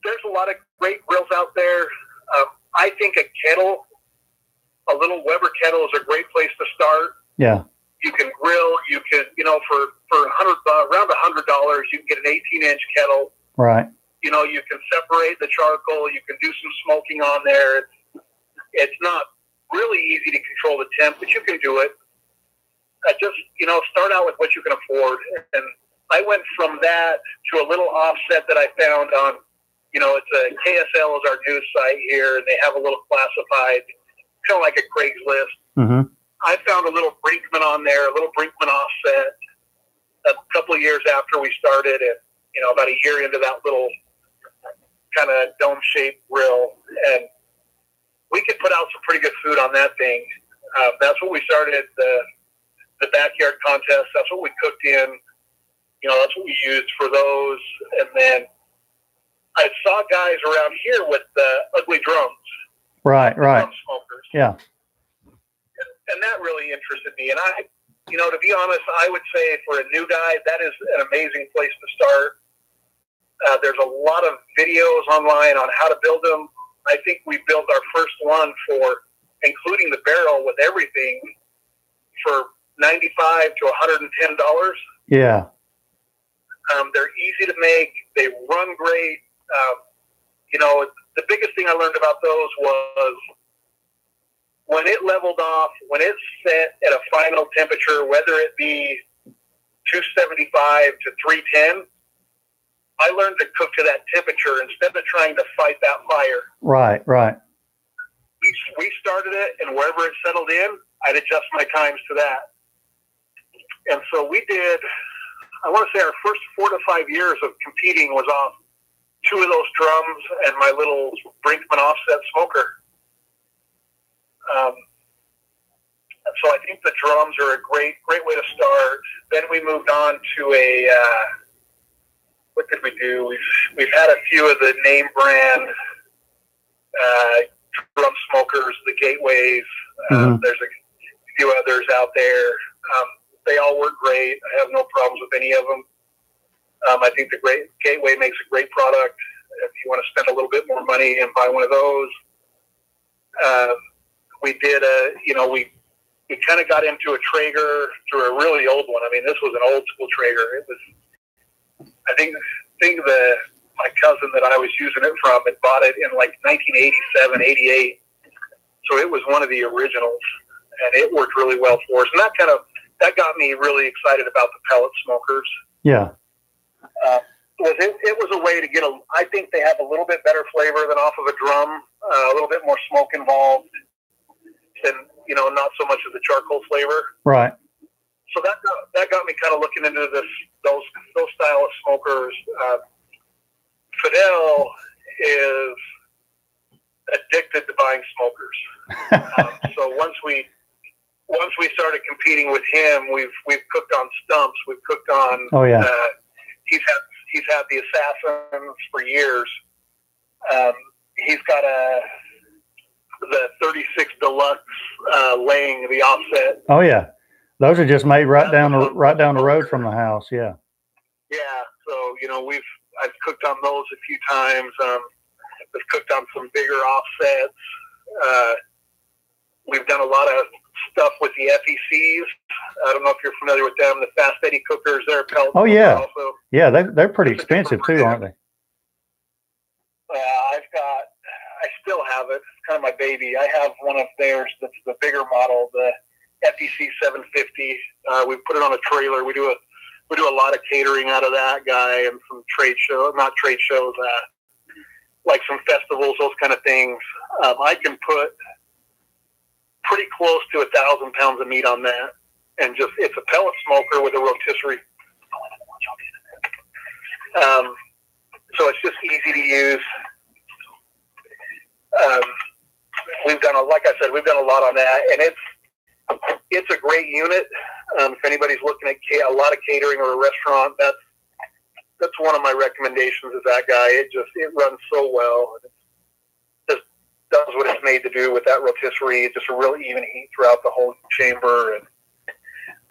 There's a lot of great grills out there. I think a little Weber kettle is a great place to start. Yeah. You can grill, for around $100 You can get an 18-inch kettle. Right. You know, you can separate the charcoal. You can do some smoking on there. It's not really easy to control the temp, but you can do it. Just, you know, start out with what you can afford. And I went from that to a little offset that I found on, you know, it's a KSL is our news site here, and they have a little classified, kind of like a Craigslist. Mm-hmm. I found a little Brinkman on there, a little Brinkman offset a couple of years after we started, and, you know, about a year into that little kind of dome-shaped grill. And we could put out some pretty good food on that thing. That's what we started the backyard contest. That's what we cooked in. You know, that's what we used for those. And then I saw guys around here with ugly drums. Right. Drum smokers. Yeah. And that really interested me. And I, you know, to be honest, I would say for a new guy, that is an amazing place to start. There's a lot of videos online on how to build them. I think we built our first one for, including the barrel with everything, for $95 to $110. Yeah. They're easy to make. They run great. You know, the biggest thing I learned about those was when it leveled off, when it's set at a final temperature, whether it be 275 to 310, I learned to cook to that temperature instead of trying to fight that fire. Right. We started it, and wherever it settled in, I'd adjust my times to that. And so we did, I want to say our first 4 to 5 years of competing was off 2 of those drums and my little Brinkman offset smoker. So I think the drums are a great way to start. Then we moved on to what did we do? We've had a few of the name brand drum smokers, the Gateways. There's a few others out there. They all work great. I have no problems with any of them. I think the Gateway makes a great product. If you want to spend a little bit more money and buy one of those, we did we kind of got into a Traeger through a really old one. I mean, this was an old school Traeger. It was, I think my cousin that I was using it from had bought it in like 1987, 88. So it was one of the originals, and it worked really well for us. And that got me really excited about the pellet smokers. Yeah. It was a way to get I think they have a little bit better flavor than off of a drum, a little bit more smoke involved, and, you know, not so much of the charcoal flavor. Right. So that got me kind of looking into those style of smokers. Fidel is addicted to buying smokers. So once we started competing with him, we've cooked on stumps. We've cooked on. Oh yeah. He's had the Assassins for years. He's got the 36 Deluxe laying the offset. Oh yeah. Those are just made right down the road from the house. Yeah. Yeah. So, you know, I've cooked on those a few times. We've cooked on some bigger offsets. We've done a lot of stuff with the FECs. I don't know if you're familiar with them. The Fast Eddie cookers, they're Pellet. Oh yeah. Also. Yeah, they're pretty expensive too, aren't they? I still have it. It's kind of my baby. I have one of theirs that's the bigger model, the FEC 750. We put it on a trailer. We do a lot of catering out of that guy and some not trade shows, like some festivals, those kind of things. I can put pretty close to 1,000 pounds of meat on that, and it's a pellet smoker with a rotisserie. So it's just easy to use. We've done a lot on that, and it's a great unit. If anybody's looking at a lot of catering or a restaurant, that's one of my recommendations is that guy. It runs so well. It just does what it's made to do with that rotisserie. It's just a real even heat throughout the whole chamber. And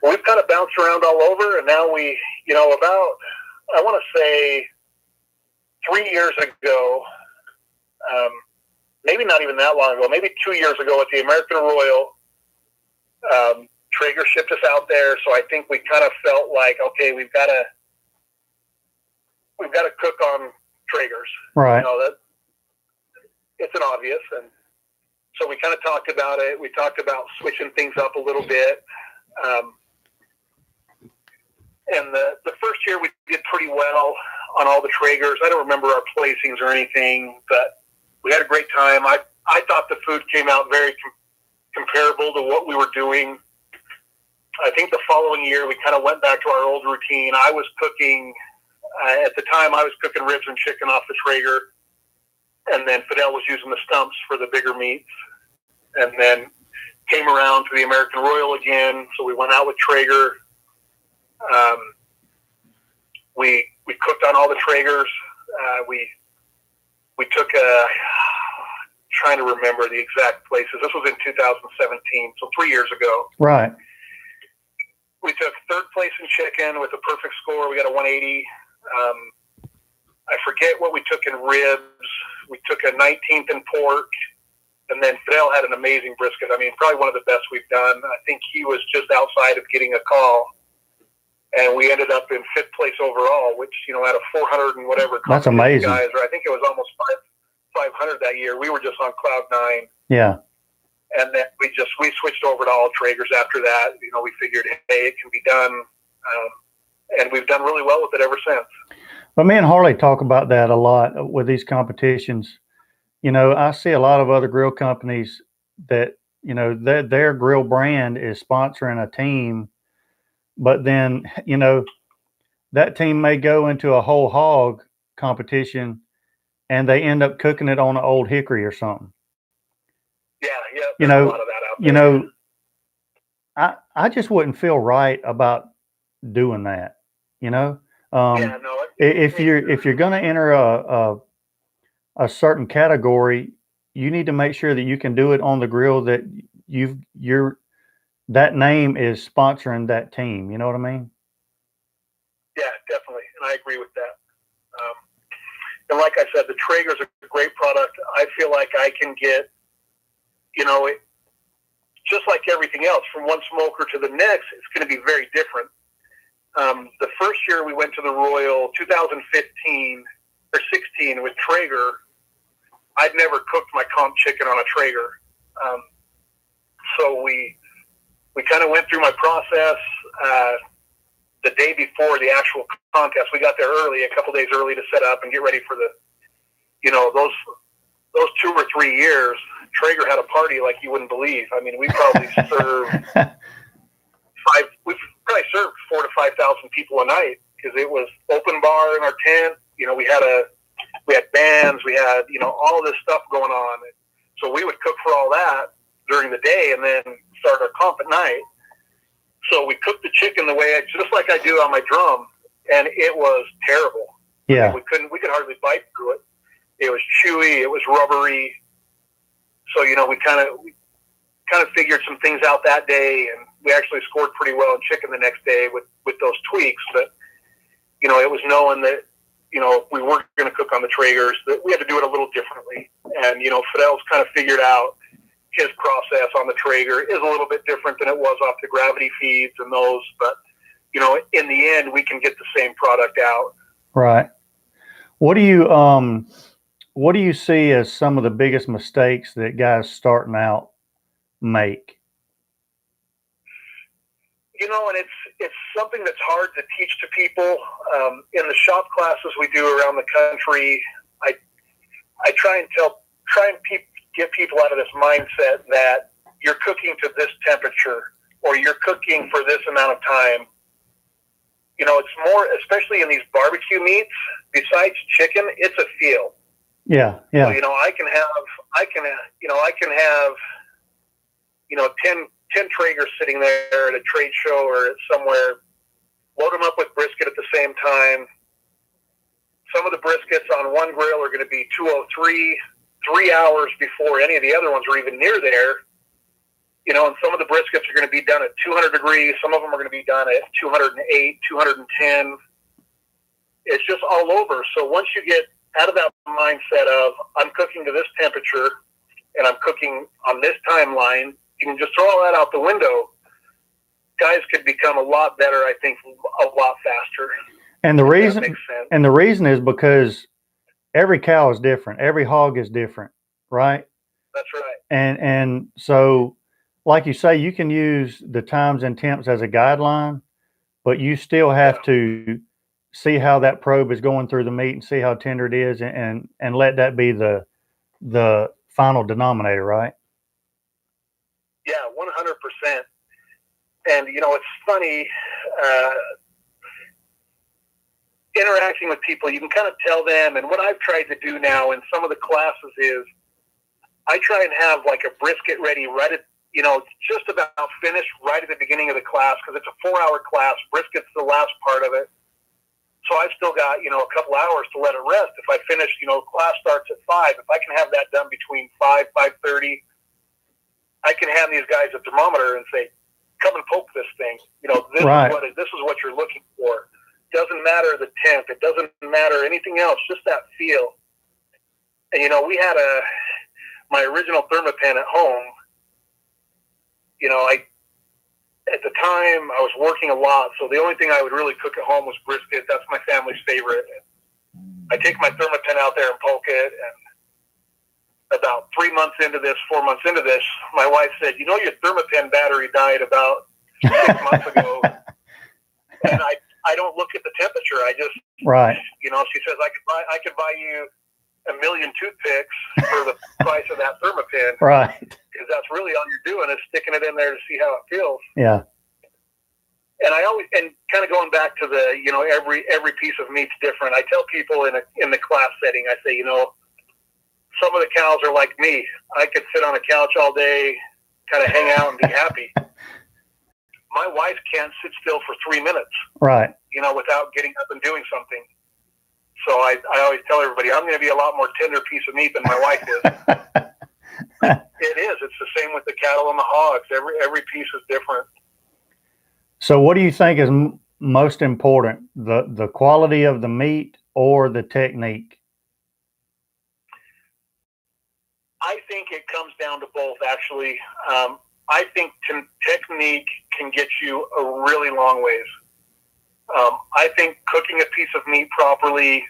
we've kind of bounced around all over, and now I want to say 3 years ago, maybe not even that long ago, maybe 2 years ago at the American Royal, Traeger shipped us out there. So I think we kind of felt like, okay, we've got to we've got to cook on Traegers. Right. You know, that it's an obvious. And so we kind of talked about it. We talked about switching things up a little bit. And the first year we did pretty well on all the Traegers. I don't remember our placings or anything, but we had a great time. I thought the food came out very comparable to what we were doing. I think the following year we kind of went back to our old routine. I was cooking, at the time I was cooking ribs and chicken off the Traeger, and then Fidel was using the stumps for the bigger meats, and then came around to the American Royal again. So we went out with Traeger. We cooked on all the Traegers. We took trying to remember the exact places. This was in 2017, so 3 years ago. Right. We took third place in chicken with a perfect score. We got a 180. I forget what we took in ribs. We took a 19th in pork. And then Fidel had an amazing brisket. I mean, probably one of the best we've done. I think he was just outside of getting a call. And we ended up in 5th place overall, which, you know, out of 400 and whatever. That's amazing. Guys, or I think it was almost 500 that year. We were just on cloud 9. Yeah. And then we switched over to all Traegers after that. You know, we figured, hey, it can be done. And we've done really well with it ever since. But me and Harley talk about that a lot with these competitions. You know, I see a lot of other grill companies that, you know, their grill brand is sponsoring a team, but then, you know, that team may go into a whole hog competition and they end up cooking it on an old hickory or something. Yeah. You know, a lot of that out there. You know, I just wouldn't feel right about doing that. You know, if you're going to enter a certain category, you need to make sure that you can do it on the grill that that name is sponsoring that team. You know what I mean? Yeah, definitely, and I agree with that. And like I said, the Traeger's a great product. I feel like I can get, you know, just like everything else, from one smoker to the next, it's going to be very different. The first year we went to the Royal, 2015 or 16 with Traeger, I'd never cooked my comp chicken on a Traeger. So we kind of went through my process. The day before the actual contest, we got there early, a couple days early to set up and get ready for the, you know, those 2 or 3 years, Traeger had a party like you wouldn't believe. I mean, we probably served 4,000 to 5,000 people a night, because it was open bar in our tent. You know, we had bands, we had, you know, all this stuff going on. So we would cook for all that during the day and then start our comp at night. So we cooked the chicken the way just like I do on my drum, and it was terrible. Yeah. I mean, we could hardly bite through it. It was chewy, it was rubbery. So, you know, we kind of figured some things out that day, and we actually scored pretty well in chicken the next day with those tweaks. But, you know, it was knowing that, you know, if we weren't going to cook on the Traegers, that we had to do it a little differently. And, you know, Fidel's kind of figured out his process on the Traeger is a little bit different than it was off the gravity feeds and those. But, you know, in the end, we can get the same product out. Right. What do you see as some of the biggest mistakes that guys starting out make? You know, and it's something that's hard to teach to people. In the shop classes we do around the country, I try and get people out of this mindset that you're cooking to this temperature or you're cooking for this amount of time. You know, it's more, especially in these barbecue meats, besides chicken, it's a feel. Yeah. So, you know, I can have 10 Traegers sitting there at a trade show or somewhere, load them up with brisket at the same time. Some of the briskets on one grill are going to be 203, 3 hours before any of the other ones are even near there. You know, and some of the briskets are going to be done at 200 degrees. Some of them are going to be done at 208, 210. It's just all over. So once you get out of that mindset of I'm cooking to this temperature and I'm cooking on this timeline, you can just throw all that out the window. Guys could become a lot better, I think, a lot faster. And the If that reason makes sense. and the reason is because every cow is different. Every hog is different, right? That's right. And so, like you say, you can use the times and temps as a guideline, but you still have to see how that probe is going through the meat and see how tender it is, and let that be the final denominator, right? Yeah, 100%. And it's funny. Interacting with people, you can kind of tell them. And what I've tried to do now in some of the classes is I try and have like a brisket ready right at, just about finished right at the beginning of the class, because it's a 4-hour class. Brisket's the last part of it. So I've still got, a couple hours to let it rest. If I finish, class starts at 5. If I can have that done between 5:30, I can hand these guys a thermometer and say, come and poke this thing. This is what you're looking for. Doesn't matter the temp. It doesn't matter anything else. Just that feel. And we had my original Thermapen at home. At the time I was working a lot, so the only thing I would really cook at home was brisket. That's my family's favorite. I take my Thermapen out there and poke it, and about 4 months into this, my wife said, your Thermapen battery died about 6 months ago. And I don't look at the temperature. I just, right. She says, I could buy you 1 million toothpicks for the price of that Thermapen. Right. Because that's really all you're doing is sticking it in there to see how it feels. Yeah. And I always, and kind of going back to the, every piece of meat's different. I tell people in the class setting, I say, some of the cows are like me. I could sit on a couch all day, kind of hang out and be happy. My wife can't sit still for 3 minutes. Right. Without getting up and doing something. So I always tell everybody, I'm going to be a lot more tender piece of meat than my wife is. It is. It's the same with the cattle and the hogs. Every piece is different. So what do you think is most important, the quality of the meat or the technique? I think it comes down to both, actually. I think technique can get you a really long ways. I think cooking a piece of meat properly,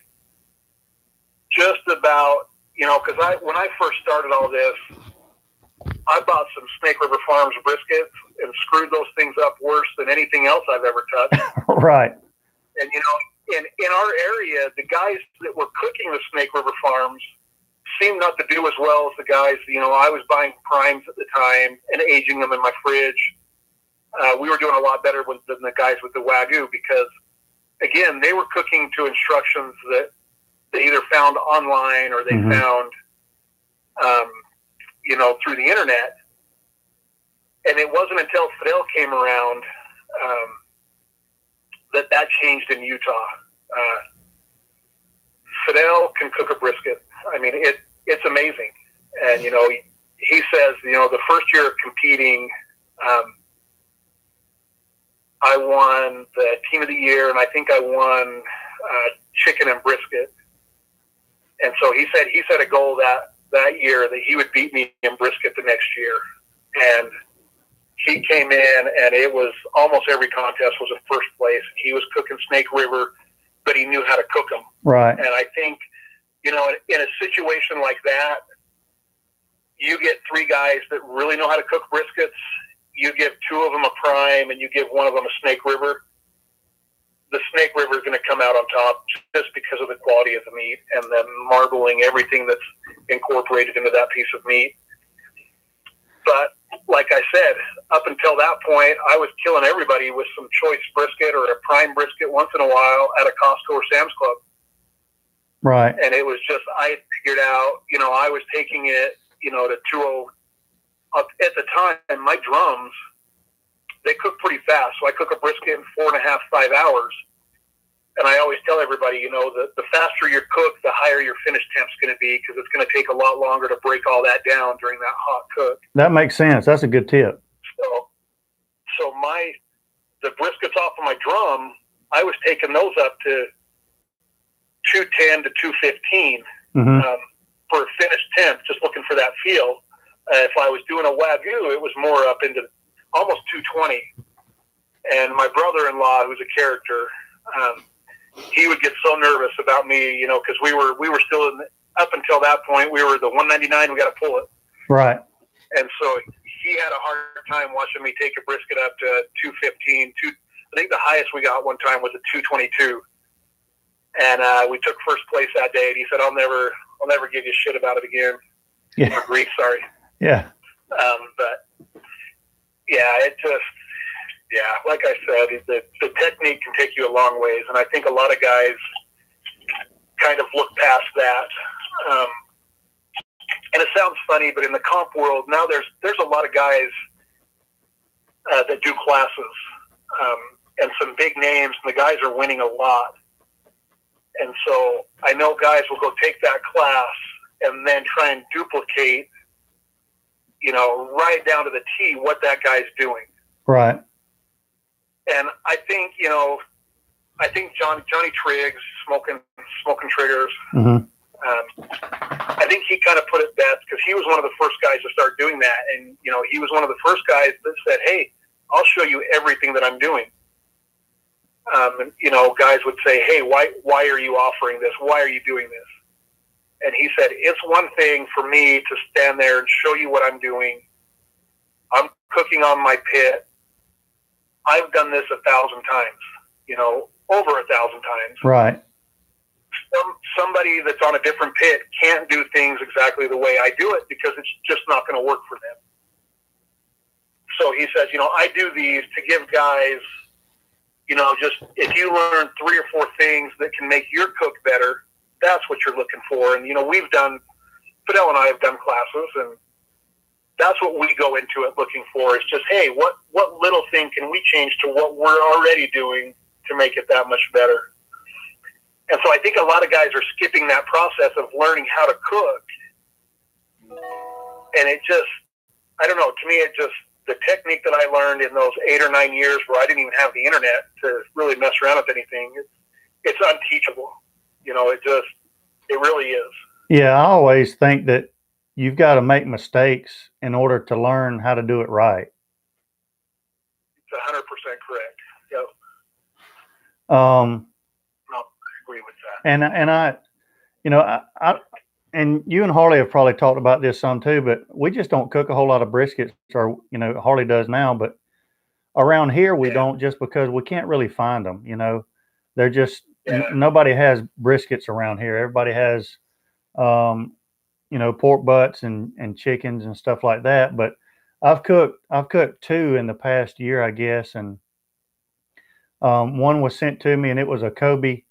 just about, because when I first started all this, I bought some Snake River Farms briskets and screwed those things up worse than anything else I've ever touched. Right. And, in our area, the guys that were cooking the Snake River Farms seemed not to do as well as the guys, I was buying primes at the time and aging them in my fridge. We were doing a lot better than the guys with the Wagyu because, again, they were cooking to instructions that they either found online or they found, through the internet. And it wasn't until Fidel came around that changed in Utah. Fidel can cook a brisket. I mean, it's amazing. And, he says, the first year of competing, I won the team of the year, and I think I won chicken and brisket. And so he set a goal that year that he would beat me in brisket the next year. And he came in, and it was almost every contest was in first place. He was cooking Snake River, but he knew how to cook them. Right. And I think, in a situation like that, you get 3 guys that really know how to cook briskets. You give 2 of them a prime, and you give 1 of them a Snake River. The Snake River is going to come out on top just because of the quality of the meat and the marbling, everything that's incorporated into that piece of meat. But like I said, up until that point, I was killing everybody with some choice brisket or a prime brisket once in a while at a Costco or Sam's Club. Right. And it was just, I figured out, I was taking it, to 2-0. At the time, my drums, they cook pretty fast. So I cook a brisket in 4.5, 5 hours. And I always tell everybody, the faster you cook, the higher your finish temp's going to be because it's going to take a lot longer to break all that down during that hot cook. That makes sense. That's a good tip. So the briskets off of my drum, I was taking those up to 210 to 215 for a finished temp, just looking for that feel. If I was doing a Wagyu, it was more up into almost 220. And my brother-in-law, who's a character, he would get so nervous about me, you know, because we were still up until that point, we were the 199. We got to pull it. Right. And so he had a hard time watching me take a brisket up to 215. I think the highest we got one time was a 222. And we took first place that day. And he said, "I'll never give you shit about it again." Yeah. Or grief, sorry. Yeah. But yeah, like I said, the technique can take you a long ways. And I think a lot of guys kind of look past that. And it sounds funny, but in the comp world now, there's a lot of guys that do classes, and some big names, and the guys are winning a lot. And so I know guys will go take that class and then try and duplicate, you know, right down to the T what that guy's doing. Right. And I think, you know, Johnny Triggs smoking triggers. Mm-hmm. I think he kind of put it best because he was one of the first guys to start doing that. And, you know, he was one of the first guys that said, "Hey, I'll show you everything that I'm doing." And, you know, guys would say, "Hey, why are you offering this? Why are you doing this?" And he said, "It's one thing for me to stand there and show you what I'm doing. I'm cooking on my pit. I've done this 1,000 times, you know, over 1,000 times. Right. Somebody that's on a different pit can't do things exactly the way I do it because it's just not going to work for them." So he says, you know, I do these to give guys, you know, just if you learn 3 or 4 things that can make your cook better, that's what you're looking for. And, you know, Fidel and I have done classes, and that's what we go into it looking for is just, hey, what little thing can we change to what we're already doing to make it that much better? And so I think a lot of guys are skipping that process of learning how to cook. And it just, I don't know, to me, the technique that I learned in those 8 or 9 years where I didn't even have the internet to really mess around with anything, it's unteachable. You know, it really is. Yeah. I always think that you've got to make mistakes in order to learn how to do it right. It's 100% correct. Yep. No, I agree with that. And I, you know, I and you and Harley have probably talked about this some too, but we just don't cook a whole lot of briskets, or, you know, Harley does now, but around here we don't, just because we can't really find them. You know, they're just, nobody has briskets around here. Everybody has, you know, pork butts and chickens and stuff like that. But I've cooked 2 in the past year, I guess. And one was sent to me, and it was a Kobe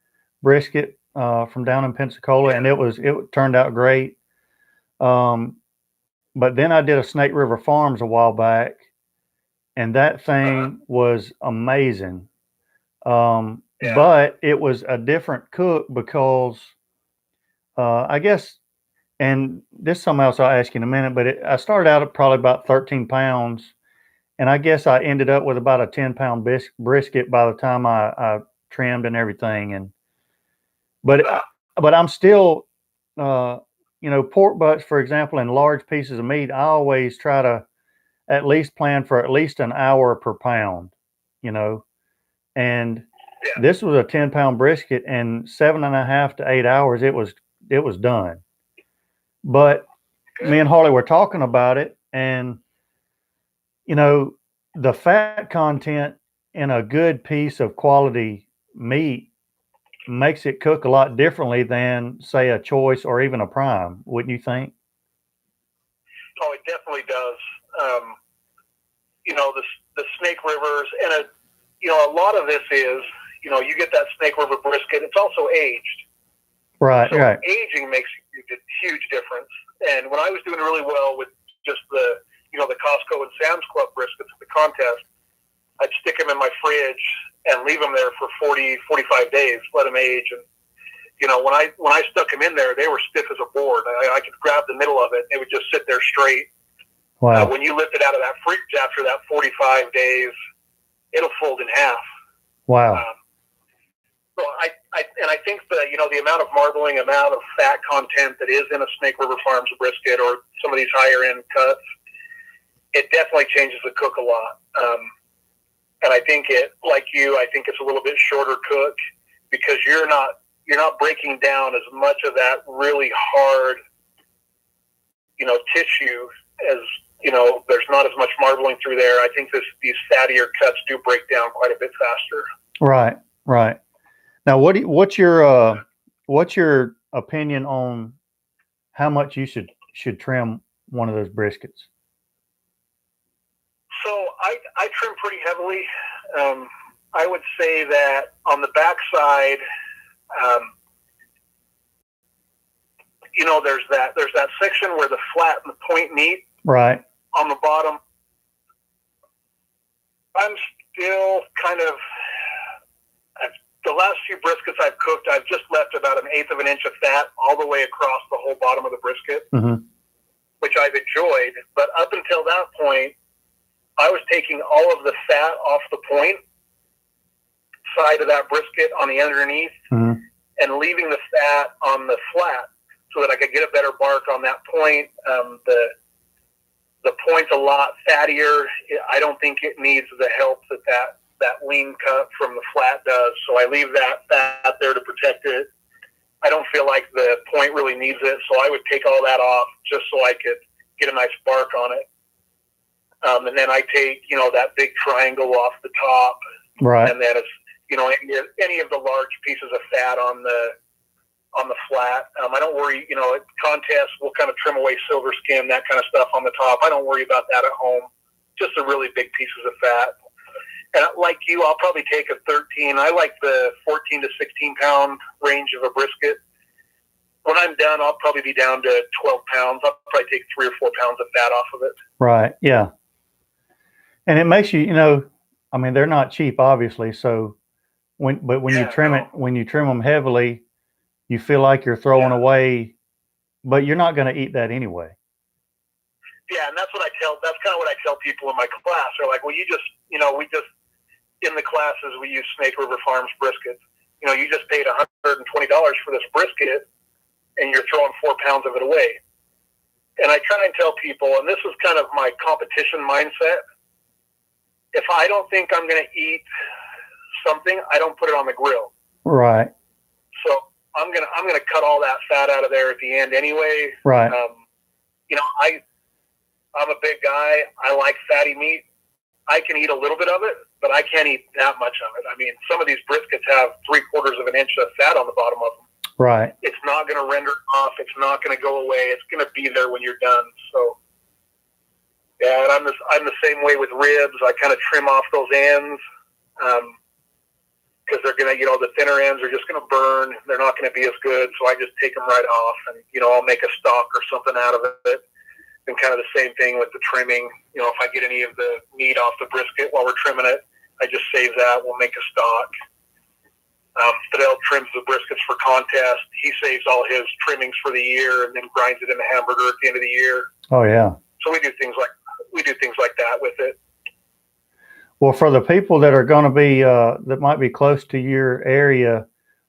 brisket from down in Pensacola, and it turned out great. But then I did a Snake River Farms a while back, and that thing was amazing. But it was a different cook because I guess, and this is something else I'll ask you in a minute, but I started out at probably about 13 pounds, and I guess I ended up with about a 10-pound brisket by the time I trimmed and everything. But I'm still, you know, pork butts, for example, and large pieces of meat, I always try to at least plan for at least an hour per pound, you know. And this was a 10-pound brisket, and 7.5 to 8 hours, it was done. But me and Harley were talking about it, and, you know, the fat content in a good piece of quality meat makes it cook a lot differently than, say, a choice or even a prime, wouldn't you think? Oh, it definitely does. You know, the Snake Rivers, and you know, a lot of this is, you know, you get that Snake River brisket. It's also aged. Right, so right. Aging makes a huge difference. And when I was doing really well with just the Costco and Sam's Club briskets at the contest, I'd stick them in my fridge and leave them there for 40, 45 days, let them age. And, you know, when I stuck them in there, they were stiff as a board. I could grab the middle of it. It would just sit there straight. Wow. When you lift it out of that fridge after that 45 days, it'll fold in half. Wow. So I think the amount of marbling, amount of fat content that is in a Snake River Farms brisket or some of these higher end cuts, it definitely changes the cook a lot. And I think I think it's a little bit shorter cook. because you're not breaking down as much of that really hard, tissue as, there's not as much marbling through there. I think these fattier cuts do break down quite a bit faster. Right, right. Now, what's your opinion on how much you should trim one of those briskets? So I trim pretty heavily. I would say that on the backside, there's that section where the flat and the point meet. Right. On the bottom, I'm still kind of, the last few briskets I've cooked, I've just left about 1/8 of an inch of fat all the way across the whole bottom of the brisket, which I've enjoyed. But up until that point, I was taking all of the fat off the point side of that brisket on the underneath and leaving the fat on the flat so that I could get a better bark on that point. The point's a lot fattier. I don't think it needs the help that lean cut from the flat does. So I leave that fat there to protect it. I don't feel like the point really needs it. So I would take all that off just so I could get a nice bark on it. And then I take, that big triangle off the top. Right. And then it's, any of the large pieces of fat on the flat. I don't worry, at contests, we'll kind of trim away silver skin, that kind of stuff on the top. I don't worry about that at home. Just the really big pieces of fat. And like you, I'll probably take a 13. I like the 14 to 16 pound range of a brisket. When I'm done, I'll probably be down to 12 pounds. I'll probably take 3 or 4 pounds of fat off of it. Right. Yeah. And it makes you, they're not cheap, obviously. So when you trim them heavily, you feel like you're throwing away, but you're not going to eat that anyway. Yeah, and that's kind of what I tell people in my class. They're like, well, in the classes, we use Snake River Farms briskets. You just paid $120 for this brisket, and you're throwing 4 pounds of it away. And I try and tell people, and this is kind of my competition mindset, if I don't think I'm going to eat something, I don't put it on the grill. Right. So I'm gonna cut all that fat out of there at the end anyway. Right. I'm a big guy. I like fatty meat. I can eat a little bit of it, but I can't eat that much of it. I mean, some of these briskets have 3/4 of an inch of fat on the bottom of them. Right. It's not going to render off. It's not going to go away. It's going to be there when you're done. So, yeah, and I'm the same way with ribs. I kind of trim off those ends because they're going to, the thinner ends are just going to burn. They're not going to be as good. So I just take them right off, and I'll make a stock or something out of it. And kind of the same thing with the trimming. If I get any of the meat off the brisket while we're trimming it, I just save that. We'll make a stock. Fidel trims the briskets for contest. He saves all his trimmings for the year and then grinds it in the hamburger at the end of the year. Oh yeah. So we do things like that with it. Well, for the people that are going to be that might be close to your area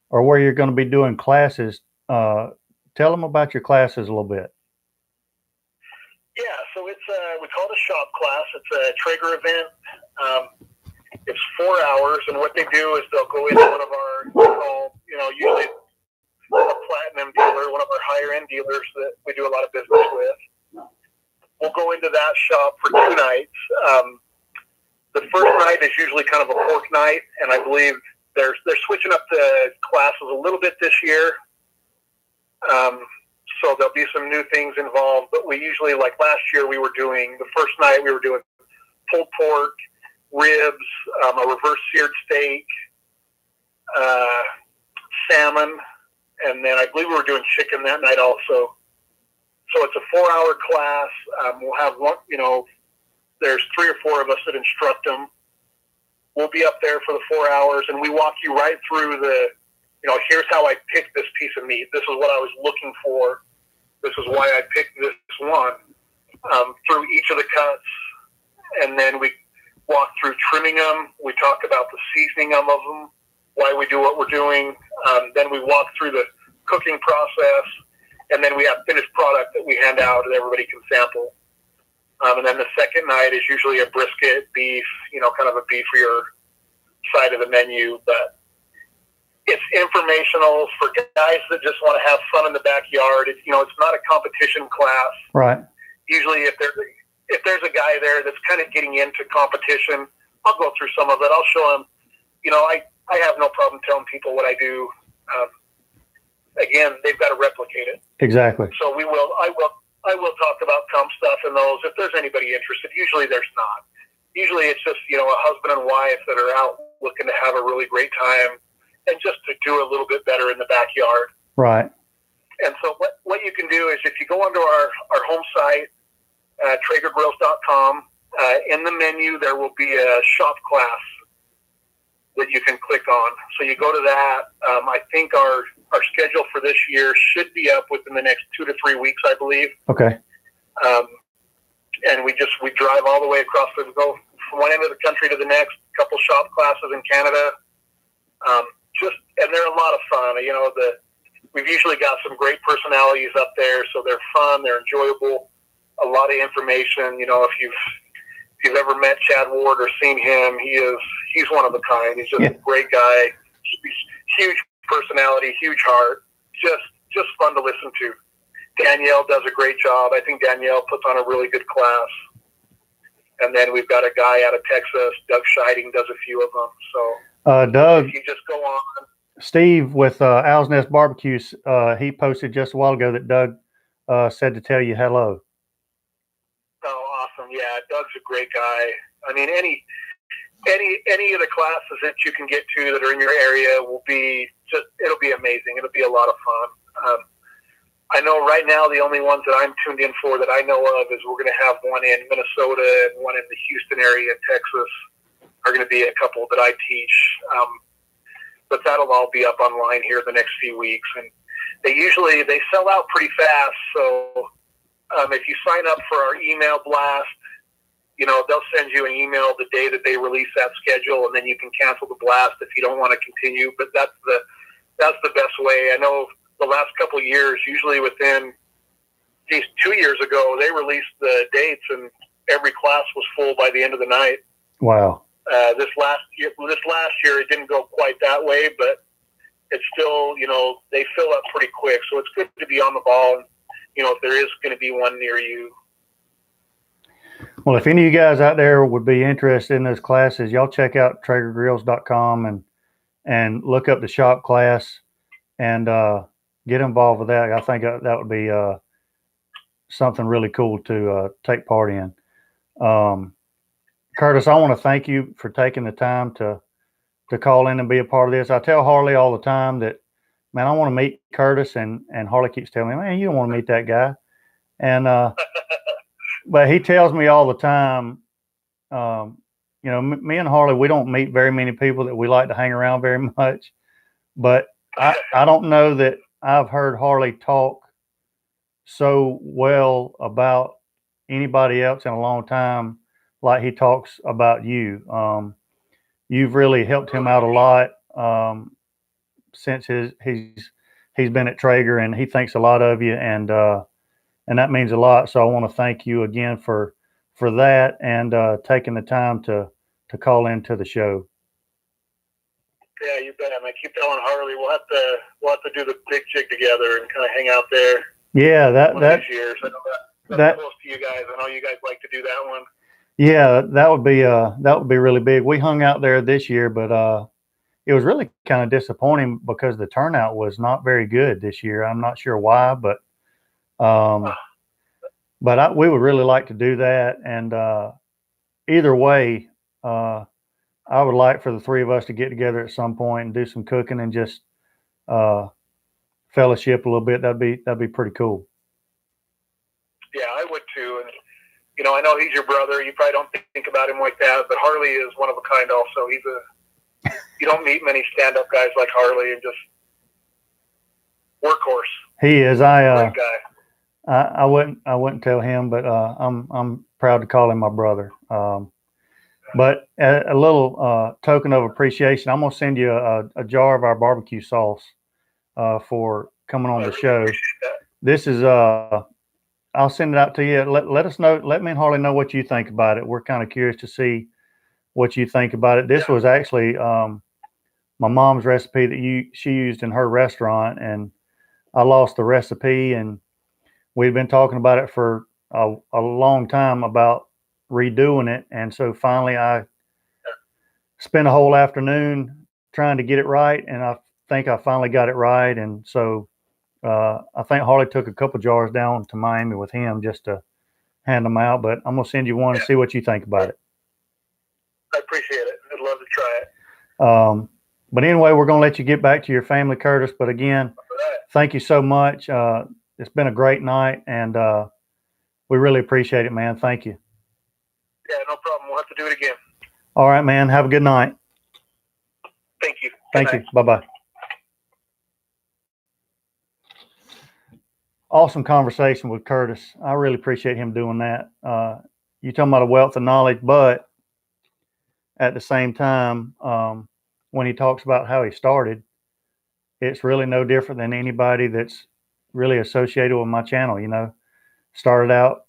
or where you're going to be doing classes, tell them about your classes a little bit. Yeah, so it's we call it a shop class. It's a Traeger event. It's 4 hours, and what they do is they'll go into one of our, usually a platinum dealer, one of our higher end dealers that we do a lot of business with. We'll go into that shop for 2 nights. The first night is usually kind of a pork night, and I believe they're switching up the classes a little bit this year. So there'll be some new things involved, but we usually, like last year, the first night we were doing pulled pork, ribs, a reverse seared steak, salmon, and then I believe we were doing chicken that night also. So it's a 4-hour class. We'll have one, there's 3 or 4 of us that instruct them. We'll be up there for the 4 hours, and we walk you right through here's how I picked this piece of meat. This is what I was looking for. This is why I picked this one, through each of the cuts. And then we walk through trimming them. We talk about the seasoning of them, why we do what we're doing. Then we walk through the cooking process. And then we have finished product that we hand out and everybody can sample. And then the second night is usually a brisket, beef, kind of a beefier side of the menu. But informational for guys that just want to have fun in the backyard. It's not a competition class. Right. Usually, if there's a guy there that's kind of getting into competition, I'll go through some of it. I'll show him. I have no problem telling people what I do. Again, they've got to replicate it. Exactly. So I will talk about pump stuff and those if there's anybody interested. Usually there's not. Usually it's just, a husband and wife that are out looking to have a really great time and just to do a little bit better in the backyard. Right. And so what you can do is if you go onto our home site, TraegerGrills.com, in the menu there will be a shop class that you can click on. So you go to that. I think our schedule for this year should be up within the next 2 to 3 weeks, I believe. Okay. And we drive all the way across go from one end of the country to the next, couple shop classes in Canada. And they're a lot of fun. We've usually got some great personalities up there, so they're fun, they're enjoyable, a lot of information. If you've ever met Chad Ward or seen him, he's one of a kind. He's just a great guy. Huge personality, huge heart. Just fun to listen to. Danielle does a great job. I think Danielle puts on a really good class. And then we've got a guy out of Texas, Doug Scheiding, does a few of them. So Doug, if you just go on. Steve with Owl's Nest Barbecues, he posted just a while ago that Doug said to tell you hello. Oh, awesome! Yeah, Doug's a great guy. I mean, any of the classes that you can get to that are in your area it'll be amazing. It'll be a lot of fun. I know right now the only ones that I'm tuned in for that I know of is we're going to have one in Minnesota and one in the Houston area in Texas. Are going to be a couple that I teach, but that'll all be up online here the next few weeks. And they sell out pretty fast. So if you sign up for our email blast, they'll send you an email the day that they release that schedule, and then you can cancel the blast if you don't want to continue. But that's the best way. I know the last couple of years, usually within 2 years ago, they released the dates, and every class was full by the end of the night. Wow. This last year, it didn't go quite that way, but it's still, they fill up pretty quick. So it's good to be on the ball, and, if there is going to be one near you. Well, if any of you guys out there would be interested in those classes, y'all check out TraegerGrills.com and look up the shop class and get involved with that. I think that would be something really cool to take part in. Curtis, I want to thank you for taking the time to call in and be a part of this. I tell Harley all the time that, man, I want to meet Curtis, and Harley keeps telling me, man, you don't want to meet that guy. And but he tells me all the time, me and Harley, we don't meet very many people that we like to hang around very much. But I don't know that I've heard Harley talk so well about anybody else in a long time like he talks about you. You've really helped him out a lot since he's been at Traeger, and he thinks a lot of you, and that means a lot. So I want to thank you again for that and taking the time to call into the show. Yeah, you bet. I keep telling Harley we'll have to do the big jig together and kind of hang out there. Yeah, that these years. I know that's close to you guys. I know you guys like to do that one. Yeah, that would be really big. We hung out there this year, but it was really kind of disappointing because the turnout was not very good this year. I'm not sure why, but we would really like to do that. And either way, I would like for the three of us to get together at some point and do some cooking and just fellowship a little bit. That'd be pretty cool. Yeah, I would too. And I know he's your brother. You probably don't think about him like that, but Harley is one of a kind. Also, you don't meet many stand-up guys like Harley, and just workhorse. He is. Great guy. I wouldn't tell him, but I'm proud to call him my brother. But a little token of appreciation, I'm gonna send you a jar of our barbecue sauce for coming on the show. This is I'll send it out to you. Let us know. Let me and Harley know what you think about it. We're kind of curious to see what you think about it. This was actually my mom's recipe that she used in her restaurant, and I lost the recipe, and we'd been talking about it for a long time about redoing it. And so finally I spent a whole afternoon trying to get it right, and I think I finally got it right. And so I think Harley took a couple jars down to Miami with him just to hand them out, but I'm gonna send you one and see what you think about it. I appreciate it. I'd love to try it. But anyway, we're gonna let you get back to your family, Curtis. But again, thank you so much. It's been a great night, and we really appreciate it, man. Thank you. Yeah, no problem. We'll have to do it again. All right, man. Have a good night. Thank you. Thank you. Bye-bye. Awesome conversation with Curtis. I really appreciate him doing that. You're talking about a wealth of knowledge, but at the same time, when he talks about how he started, it's really no different than anybody that's really associated with my channel. You know, started out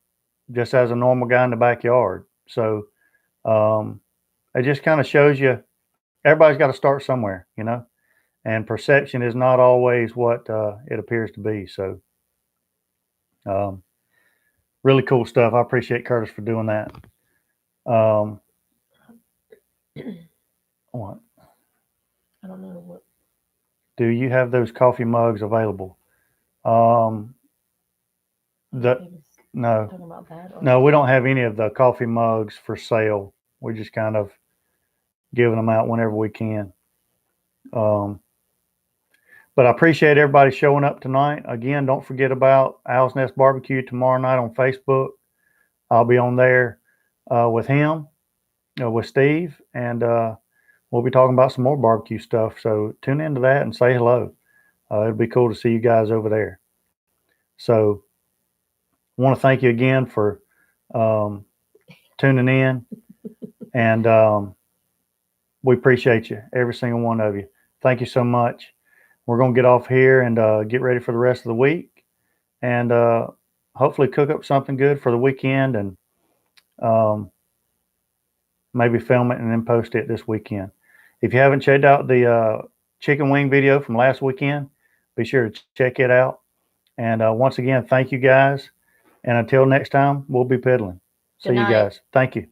just as a normal guy in the backyard. So it just kind of shows you everybody's got to start somewhere, you know, and perception is not always what it appears to be. So really cool stuff. I appreciate Curtis for doing that. What? I don't know what. Do you have those coffee mugs available? No, Talking about that, or no, we don't have any of the coffee mugs for sale. We're just kind of giving them out whenever we can. But I appreciate everybody showing up tonight. Again, don't forget about Owl's Nest Barbecue tomorrow night on Facebook. I'll be on there with him, with Steve, and we'll be talking about some more barbecue stuff. So tune into that and say hello. It'll be cool to see you guys over there. So I want to thank you again for tuning in, and we appreciate you, every single one of you. Thank you so much. We're going to get off here and get ready for the rest of the week, and hopefully cook up something good for the weekend, and maybe film it and then post it this weekend. If you haven't checked out the chicken wing video from last weekend, be sure to check it out. And once again, thank you guys. And until next time, we'll be piddling. See you guys. Thank you.